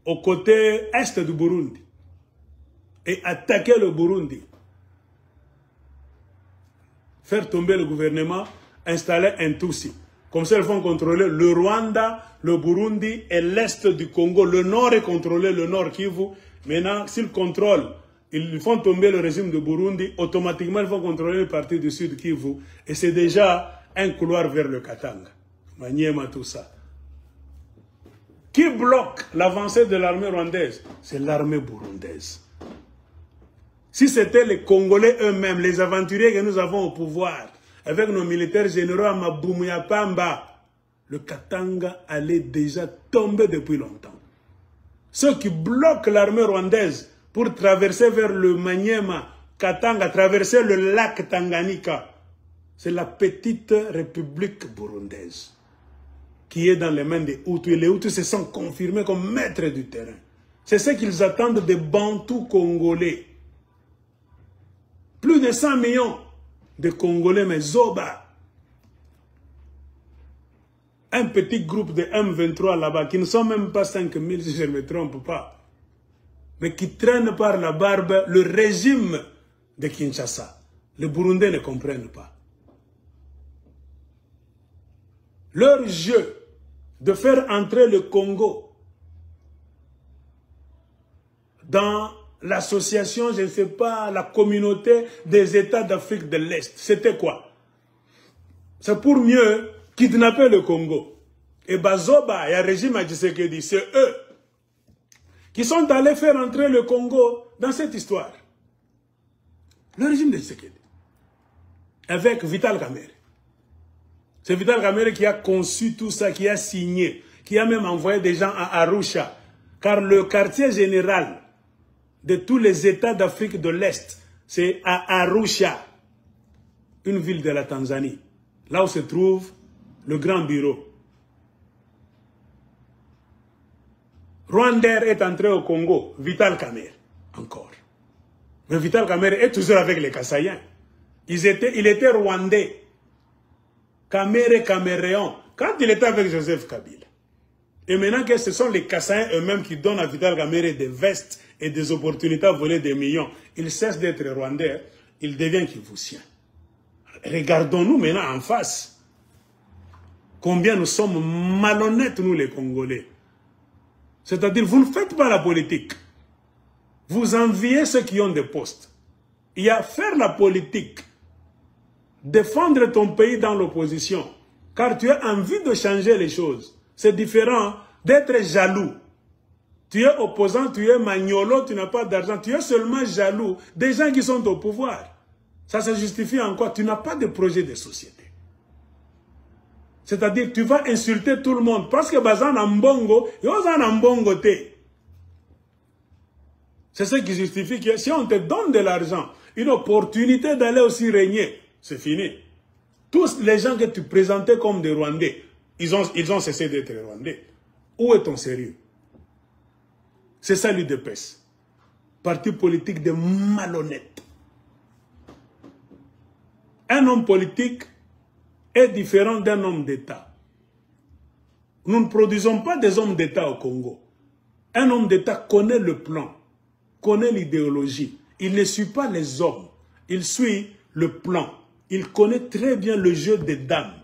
au côté Est du Burundi et attaquer le Burundi. Faire tomber le gouvernement, installer un Tutsi. Comme ça, ils vont contrôler le Rwanda, le Burundi et l'Est du Congo. Le Nord est contrôlé, le Nord Kivu. Maintenant, s'ils contrôlent, ils font tomber le régime de Burundi, automatiquement, ils vont contrôler les parties du Sud Kivu. Et c'est déjà un couloir vers le Katanga. Maniema, tout ça. Qui bloque l'avancée de l'armée rwandaise? C'est l'armée burundaise. Si c'était les Congolais eux-mêmes, les aventuriers que nous avons au pouvoir, avec nos militaires généraux à Maboumouya Pamba, le Katanga allait déjà tomber depuis longtemps. Ceux qui bloquent l'armée rwandaise pour traverser vers le Maniema, Katanga, traverser le lac Tanganyika, c'est la petite république burundaise qui est dans les mains des Hutus. Et les Hutus se sont confirmés comme maîtres du terrain. C'est ce qu'ils attendent des Bantous congolais. Plus de 100 millions de Congolais, mais Zoba. Un petit groupe de M23 là-bas, qui ne sont même pas 5000 si je ne me trompe pas, mais qui traînent par la barbe le régime de Kinshasa. Les Burundais ne comprennent pas. Leur jeu de faire entrer le Congo dans l'association, je ne sais pas, la communauté des États d'Afrique de l'Est, c'était quoi? C'est pour mieux kidnapper le Congo. Et Bazoba et le régime Tshisekedi, c'est eux qui sont allés faire entrer le Congo dans cette histoire. Le régime de Tshisekedi, avec Vital Kamerhe. C'est Vital Kamerhe qui a conçu tout ça, qui a signé, qui a même envoyé des gens à Arusha. Car le quartier général de tous les États d'Afrique de l'Est, c'est à Arusha, une ville de la Tanzanie, là où se trouve le grand bureau. Rwandair est entré au Congo, Vital Kamerhe, encore. Mais Vital Kamerhe est toujours avec les Kassaïens. Il était rwandais. Kamerhe, Caméréon, quand il était avec Joseph Kabila. Et maintenant que ce sont les Kassaïens eux-mêmes qui donnent à Vital Kamerhe des vestes et des opportunités à voler des millions, il cesse d'être rwandais, il devient kivusien. Regardons-nous maintenant en face. Combien nous sommes malhonnêtes, nous les Congolais. C'est-à-dire, vous ne faites pas la politique. Vous enviez ceux qui ont des postes. Il y a faire la politique. Défendre ton pays dans l'opposition, car tu as envie de changer les choses. C'est différent d'être jaloux. Tu es opposant, tu es magnolo, tu n'as pas d'argent, tu es seulement jaloux des gens qui sont au pouvoir. Ça se justifie en quoi? Tu n'as pas de projet de société. C'est-à-dire tu vas insulter tout le monde parce que bazan ambongo, yozan ambongo te. C'est ce qui justifie que si on te donne de l'argent, une opportunité d'aller aussi régner, c'est fini. Tous les gens que tu présentais comme des Rwandais, ils ont cessé d'être Rwandais. Où est ton sérieux? C'est ça l'UDPS. Parti politique de malhonnêtes. Un homme politique est différent d'un homme d'État. Nous ne produisons pas des hommes d'État au Congo. Un homme d'État connaît le plan, connaît l'idéologie. Il ne suit pas les hommes, il suit le plan. Il connaît très bien le jeu des dames.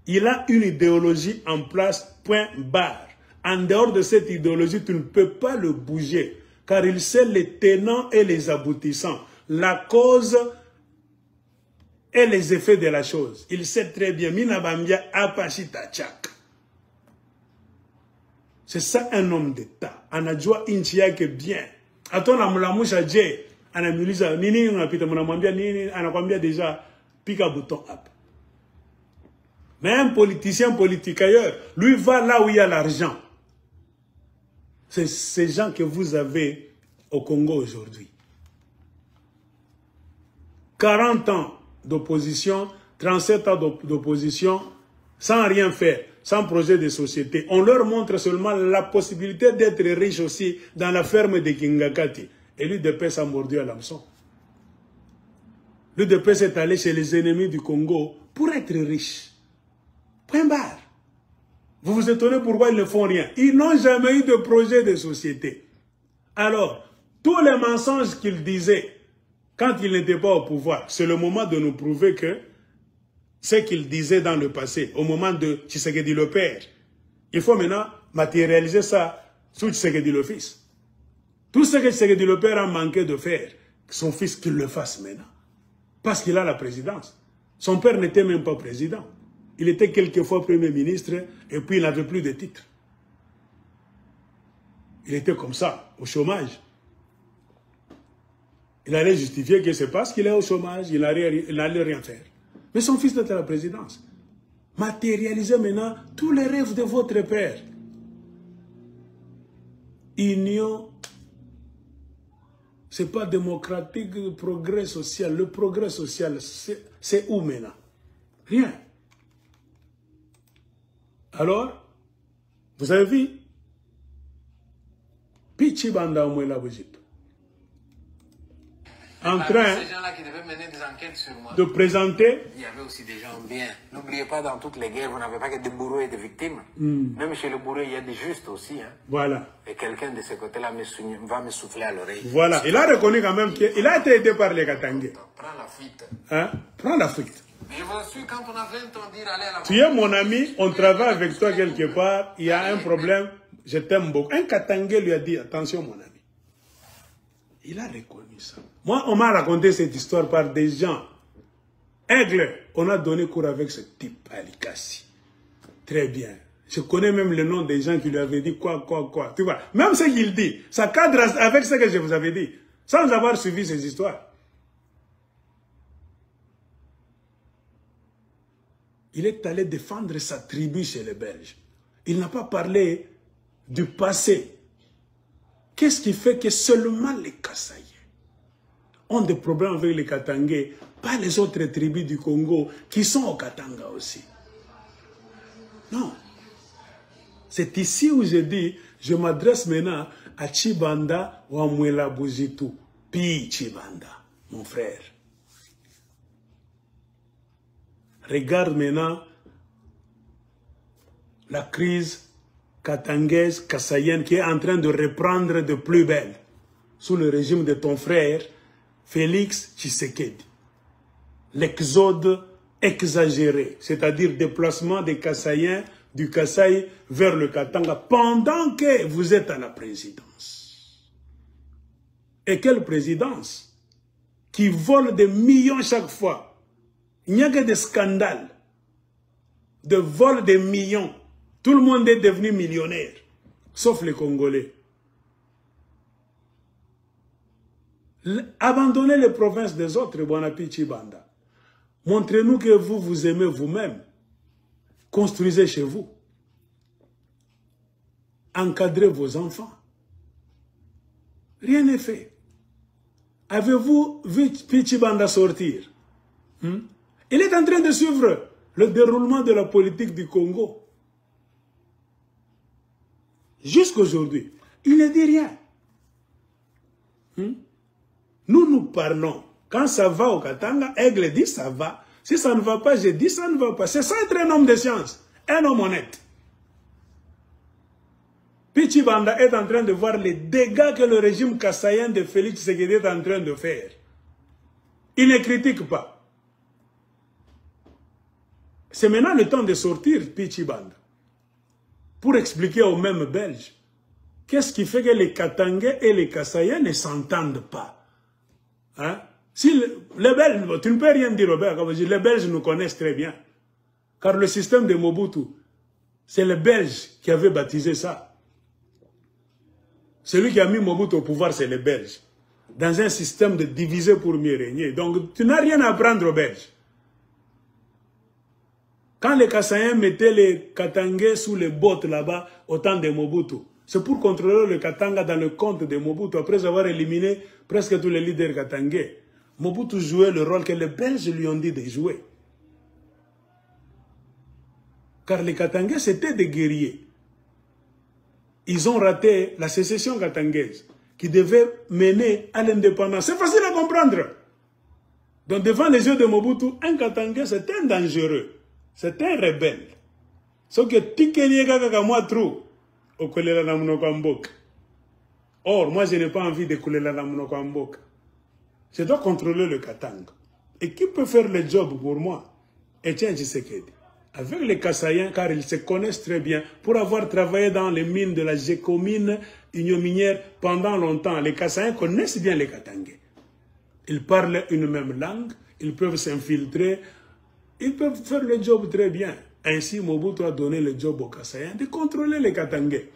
Il a une idéologie en place, point barre. En dehors de cette idéologie, tu ne peux pas le bouger, car il sait les tenants et les aboutissants, la cause et les effets de la chose. Il sait très bien. Minabambia Apachita Tchak. C'est ça un homme d'État. Anajua inchia que bien. Atona mulamusha je. Anamulisa nini unapita mnamwambia nini anakwambia déjà pique bouton up. Mais un politicien politique ailleurs, lui va là où il y a l'argent. C'est ces gens que vous avez au Congo aujourd'hui. 40 ans d'opposition, 37 ans d'opposition, sans rien faire, sans projet de société. On leur montre seulement la possibilité d'être riche aussi dans la ferme de Kingakati. Et lui, de paix, a mordu à l'hameçon. l'UDPS est allé chez les ennemis du Congo pour être riche. Point barre. Vous vous étonnez pourquoi ils ne font rien. Ils n'ont jamais eu de projet de société. Alors, tous les mensonges qu'ils disaient quand ils n'étaient pas au pouvoir, c'est le moment de nous prouver que ce qu'ils disaient dans le passé, au moment de Tshisekedi le père, il faut maintenant matérialiser ça sous Tshisekedi le fils. Tout ce que Tshisekedi le père a manqué de faire, son fils qu'il le fasse maintenant. Parce qu'il a la présidence. Son père n'était même pas président. Il était quelquefois premier ministre et puis il n'avait plus de titre. Il était comme ça, au chômage. Il allait justifier que c'est parce qu'il est au chômage, il n'allait rien faire. Mais son fils était à la présidence. Matérialisez maintenant tous les rêves de votre père. Union, ce n'est pas démocratique, le progrès social. Le progrès social, c'est où maintenant? Rien. Alors, vous avez vu, Pichi Banda Omwela Bojito, en train ces gens-là qui devaient mener des enquêtes sur moi, de présenter. il y avait aussi des gens bien. N'oubliez pas, dans toutes les guerres, vous n'avez pas que des bourreaux et des victimes. Même chez le bourreau, il y a des justes aussi. Hein. Voilà. Et quelqu'un de ce côté-là va me souffler à l'oreille. Voilà. Il a reconnu quand même qu'il a été aidé par les Katangais. Prends la fuite. Hein? Prends la fuite. Mais je vous assure, quand on a fait entendu aller à la... Tu es mon ami, on travaille avec toi quelque part, il y a un problème, je t'aime beaucoup. Un Katangais lui a dit, attention mon ami. Il a reconnu ça. Moi, on m'a raconté cette histoire par des gens. Aigle, on a donné cours avec ce type, Ali Kassi. Très bien. Je connais même le nom des gens qui lui avaient dit quoi. Tu vois, même ce qu'il dit, ça cadre avec ce que je vous avais dit, sans avoir suivi ces histoires. Il est allé défendre sa tribu chez les Belges. Il n'a pas parlé du passé. Qu'est-ce qui fait que seulement les Kasaïens ont des problèmes avec les Katangais, pas les autres tribus du Congo qui sont au Katanga aussi? Non. C'est ici où je dis, je m'adresse maintenant à Tshibanda ou à Mwela Buzitu. Puis Tshibanda, mon frère. Regarde maintenant la crise katangaise, kassaïenne qui est en train de reprendre de plus belle sous le régime de ton frère Félix Tshisekedi. L'exode exagéré, c'est-à-dire déplacement des Kassaïens du Kasaï vers le Katanga pendant que vous êtes à la présidence. Et quelle présidence? Qui vole des millions chaque fois. Il n'y a que des scandales de vol de millions. Tout le monde est devenu millionnaire, sauf les Congolais. Abandonnez les provinces des autres, Bonapi Tshibanda. Montrez-nous que vous aimez vous-même. Construisez chez vous. Encadrez vos enfants. Rien n'est fait. Avez-vous vu Tshibanda sortir? Il est en train de suivre le déroulement de la politique du Congo. Jusqu'aujourd'hui, il ne dit rien. Nous parlons. Quand ça va au Katanga, Aigle dit ça va. Si ça ne va pas, je dis ça ne va pas. C'est ça être un homme de science, un homme honnête. Pichi Banda est en train de voir les dégâts que le régime kassaïen de Félix Tshisekedi est en train de faire. Il ne critique pas. C'est maintenant le temps de sortir Pichi Banda pour expliquer aux mêmes Belges qu'est-ce qui fait que les Katangais et les Kassaïens ne s'entendent pas. Hein? Si les Belges, tu ne peux rien dire aux Belges, les Belges nous connaissent très bien. Car le système de Mobutu, c'est les Belges qui avaient baptisé ça. Celui qui a mis Mobutu au pouvoir, c'est les Belges. Dans un système de diviser pour mieux régner. Donc, tu n'as rien à apprendre aux Belges. Quand les Kassaïens mettaient les Katangais sous les bottes là-bas, au temps de Mobutu, c'est pour contrôler le Katanga dans le compte de Mobutu, après avoir éliminé presque tous les leaders katangais. Mobutu jouait le rôle que les Belges lui ont dit de jouer. Car les Katangais, c'était des guerriers. Ils ont raté la sécession katangaise, qui devait mener à l'indépendance. C'est facile à comprendre. Donc devant les yeux de Mobutu, un Katangais, c'est un dangereux. C'est un rebelle. Sauf que Tikeni Kaka moi trop. Au Kolela Namunokambok. Or, moi, je n'ai pas envie de Kolela Namunokambok. Je dois contrôler le Katanga. Et qui peut faire le job pour moi? Etienne Tshisekedi. Avec les Kassaïens, car ils se connaissent très bien, pour avoir travaillé dans les mines de la Gécomine, Union minière, pendant longtemps. Les Kassaïens connaissent bien les Katangais. Ils parlent une même langue, ils peuvent s'infiltrer, ils peuvent faire le job très bien. Ainsi, Mobutu a donné le job aux Kassaïens de contrôler les Katangais.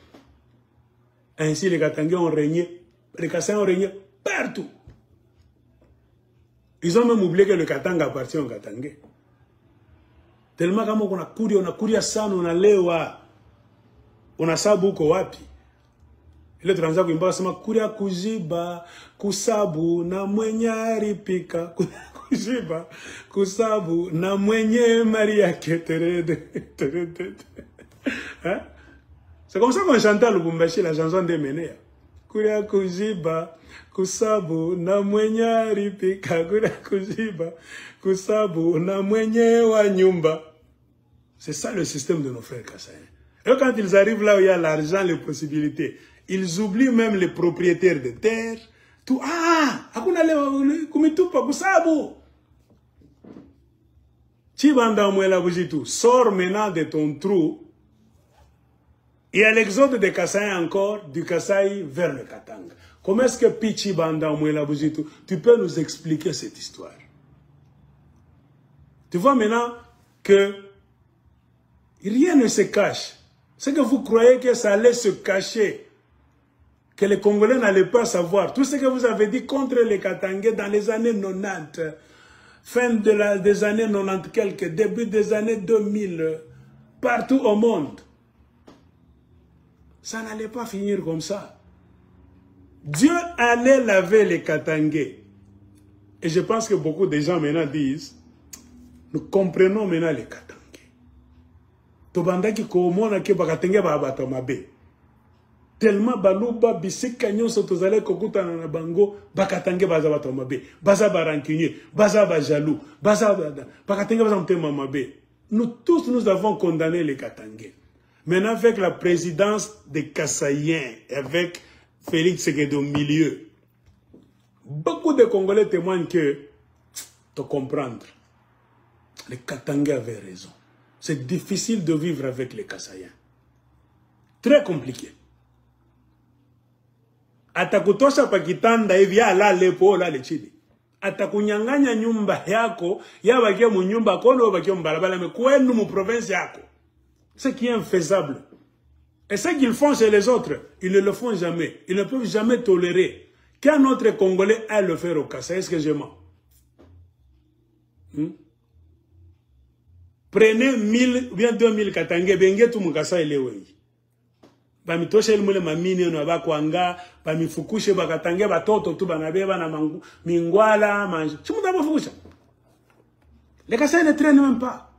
Ainsi, les Katangais ont régné, les Kassaïens ont régné partout. Ils ont même oublié que le Katanga appartient aux Katangais. Tellement qu'on a couru à ça, on a lewa, on a sabu ko wapi. Le transact imba sama kuria kujiba, kusabu na mwenye aripika, kujiba, kusabu na mwenye Maria Keterede. Hein? C'est comme ça qu'on chantait le Lubumbashi, la chanson de Menea. Kuria kujiba, kusabu na mwenye aripika, kuria kujiba, kusabu na mwenye wa nyumba. C'est ça le système de nos frères Kassaïens. Et quand ils arrivent là où il y a l'argent, les possibilités, ils oublient même les propriétaires de terre. Tout, hakuna leo kumitupa kusabu. Chibanda Mwela Bujitu, sors maintenant de ton trou. Et à l'exode des Kassaïens encore, du Kasaï vers le Katanga. Comment est-ce que Pichi Banda Mwela Bujitu, tu peux nous expliquer cette histoire? Tu vois maintenant que rien ne se cache. C'est que vous croyez que ça allait se cacher, que les Congolais n'allaient pas savoir. Tout ce que vous avez dit contre les Katangais dans les années 90, fin des années 90 quelques, début des années 2000, partout au monde, ça n'allait pas finir comme ça. Dieu allait laver les Katangais. Et je pense que beaucoup de gens maintenant disent, nous comprenons maintenant les Katangais. Tobandaki komona ke bakatenge ba batamabe. Tellement baluba bisika nyonso tozale kokuta na bango bakatange baza batamabe. Baza barancunier, baza ba jaloux, baza bakatenge baza mtema mabe. Nous tous nous avons condamné les Katangais. Maintenant avec la présidence des Kassaïens, avec Félix Tshisekedi au milieu, beaucoup de Congolais témoignent que, de comprendre, les Katangais avaient raison. C'est difficile de vivre avec les Kassaïens. Très compliqué. Atakutosha pakitanda hivi ala lepo la lechini. Atakunyanganya nyumba yako, yabakia mu nyumba kono bakia mbalabala me kwenu mu province yako. Ce qui est infaisable. Et ce qu'ils font chez les autres, ils ne le font jamais. Ils ne peuvent jamais tolérer qu'un autre Congolais aille le faire au Kasaï. Est-ce que je mens? Prenez 1000 ou bien 2000 Katangais, bengue tout mukasa elewei. Bami toshe ilmule mamini no abakwanga, bami fukushe bakatangais batoto tu banabeba na mingwala, manje. Tu m'as fukusha. Les Kassaïs ne traînent même pas.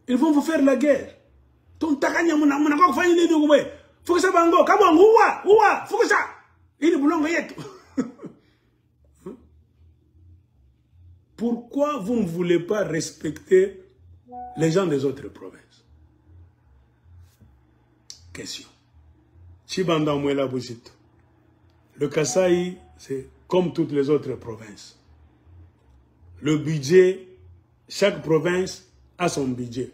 Ils vont vous faire la guerre. Ton takanya muna kwa kufanya nini ngwe? Fukusha bango, kama uwa, fukusha. Ili bulongo yetu. Pourquoi vous ne voulez pas respecter les gens des autres provinces? Question. Chibanda Mwela Buzito. Le Kasaï, c'est comme toutes les autres provinces. Le budget, chaque province a son budget.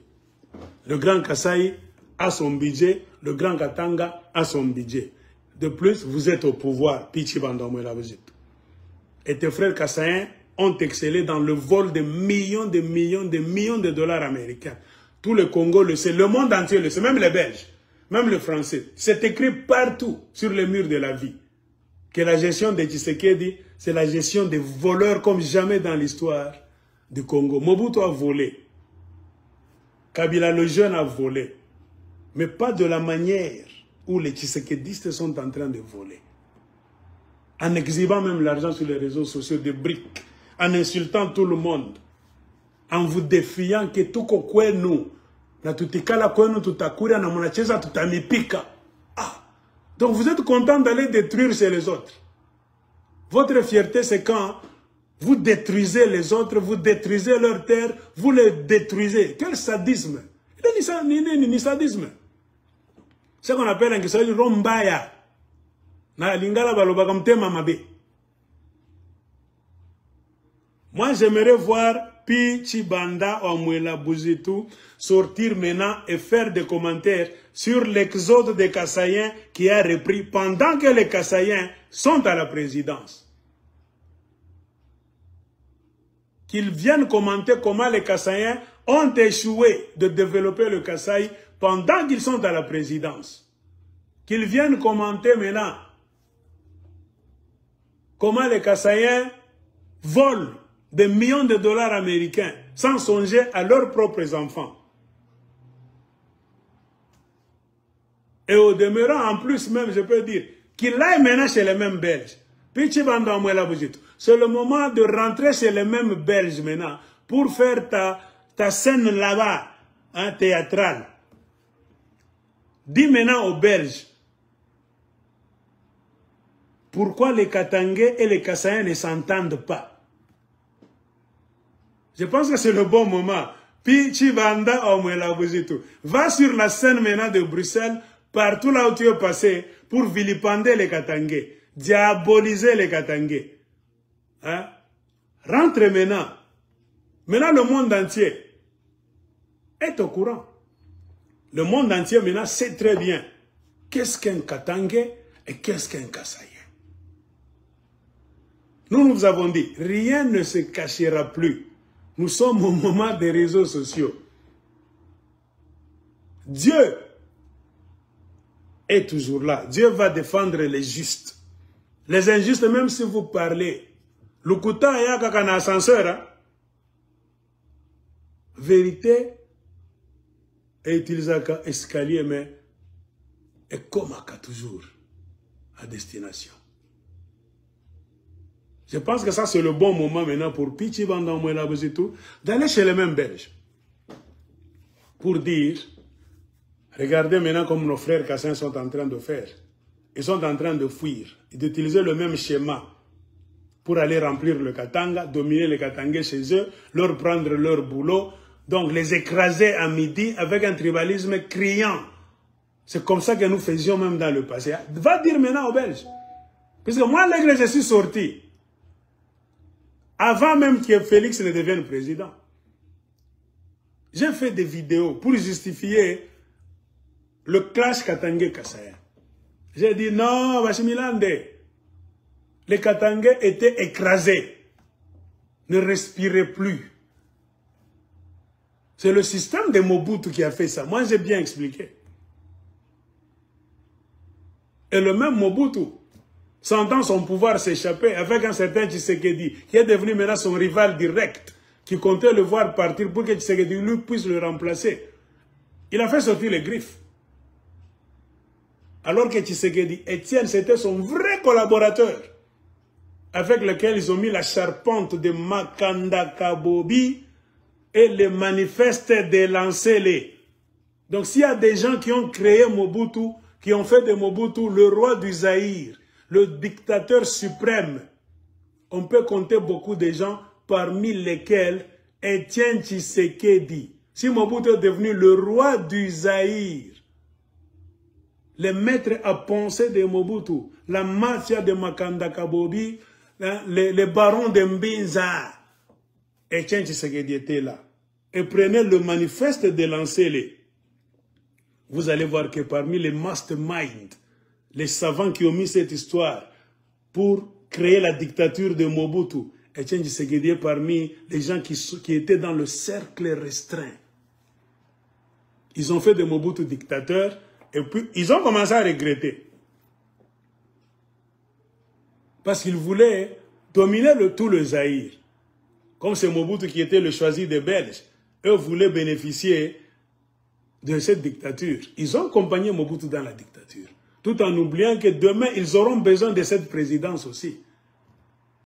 Le Grand Kasaï a son budget, le Grand Katanga a son budget. De plus, vous êtes au pouvoir, Pichibanda Mwela Buzito. Et tes frères Kassaïens ont excellé dans le vol de millions de dollars américains. Tout le Congo le sait, le monde entier le sait, même les Belges, même les Français. C'est écrit partout sur les murs de la vie que la gestion de Tshisekedi, c'est la gestion des voleurs comme jamais dans l'histoire du Congo. Mobutu a volé. Kabila le jeune a volé. Mais pas de la manière où les Tshisekedistes sont en train de voler. En exhibant même l'argent sur les réseaux sociaux de briques. En insultant tout le monde, en vous défiant que tout kwenu, na tutikala kwenu tutakura na munacheza tutamipika. Donc vous êtes content d'aller détruire chez les autres. Votre fierté c'est quand Vous détruisez les autres, vous détruisez leurs terres, vous les détruisez. Quel sadisme! Il n'est ni sadisme. C'est ce qu'on appelle en Kiswahili rombaya. Na lingala baloba mtema mabe. Moi, j'aimerais voir Pi Chibanda Omwela Bouzitou sortir maintenant et faire des commentaires sur l'exode des Kassaïens qui a repris pendant que les Kassaïens sont à la présidence. Qu'ils viennent commenter comment les Kassaïens ont échoué de développer le Kasaï pendant qu'ils sont à la présidence. Qu'ils viennent commenter maintenant comment les Kassaïens volent des millions de dollars américains sans songer à leurs propres enfants. Et au demeurant, en plus même, je peux dire, qu'il aille maintenant chez les mêmes Belges. C'est le moment de rentrer chez les mêmes Belges maintenant pour faire ta scène là-bas, hein, théâtrale. Dis maintenant aux Belges, pourquoi les Katangais et les Kassaïens ne s'entendent pas? Je pense que c'est le bon moment. Puis Chibanda Omwela Bouzitou va sur la scène maintenant de Bruxelles, partout là où tu es passé, pour vilipender les Katangais, diaboliser les Katangais. Hein? Rentre maintenant. Maintenant, le monde entier est au courant. Le monde entier maintenant sait très bien qu'est-ce qu'un Katangais et qu'est-ce qu'un Kassaïen. Nous vous avons dit, rien ne se cachera plus. Nous sommes au moment des réseaux sociaux. Dieu est toujours là. Dieu va défendre les justes. Les injustes, même si vous parlez, Lukuta ya kakana ascenseur, vérité est utilisé comme escalier, mais est comme toujours à destination. Je pense que ça c'est le bon moment maintenant pour Pichi Banda Omwela Bouzitou d'aller chez les mêmes Belges. Pour dire, regardez maintenant comme nos frères Kassens sont en train de faire. Ils sont en train de fuir, d'utiliser le même schéma pour aller remplir le Katanga, dominer les Katangais chez eux, leur prendre leur boulot, donc les écraser à midi avec un tribalisme criant. C'est comme ça que nous faisions même dans le passé. Va dire maintenant aux Belges. Parce que moi, l'aigle, je suis sorti. Avant même que Félix ne devienne président. J'ai fait des vidéos pour justifier le clash Katangais-Kassaïen. J'ai dit non, Bachimilande, les Katangais étaient écrasés, ne respiraient plus. C'est le système de Mobutu qui a fait ça. Moi, j'ai bien expliqué. Et le même Mobutu, sentant son pouvoir s'échapper avec un certain Tshisekedi, qui est devenu maintenant son rival direct, qui comptait le voir partir pour que Tshisekedi lui puisse le remplacer. Il a fait sortir les griffes. Alors que Tshisekedi, Étienne, c'était son vrai collaborateur, avec lequel ils ont mis la charpente de Makanda Kabobi et le manifeste de Lancélé. Donc s'il y a des gens qui ont créé Mobutu, qui ont fait de Mobutu le roi du Zaïre, le dictateur suprême, on peut compter beaucoup de gens, parmi lesquels Étienne Tshisekedi. Si Mobutu est devenu le roi du Zaïre, les maîtres à penser de Mobutu, la mafia de Makanda Kabobi, les barons de Mbinza, Étienne Tshisekedi était là. Et prenez le manifeste de Lancélé. Vous allez voir que parmi les masterminds, les savants qui ont mis cette histoire pour créer la dictature de Mobutu, Étienne Tshisekedi est parmi les gens qui étaient dans le cercle restreint. Ils ont fait de Mobutu dictateur et puis ils ont commencé à regretter. Parce qu'ils voulaient dominer tout le Zaïre. Comme c'est Mobutu qui était le choisi des Belges, eux voulaient bénéficier de cette dictature. Ils ont accompagné Mobutu dans la dictature. Tout en oubliant que demain, ils auront besoin de cette présidence aussi.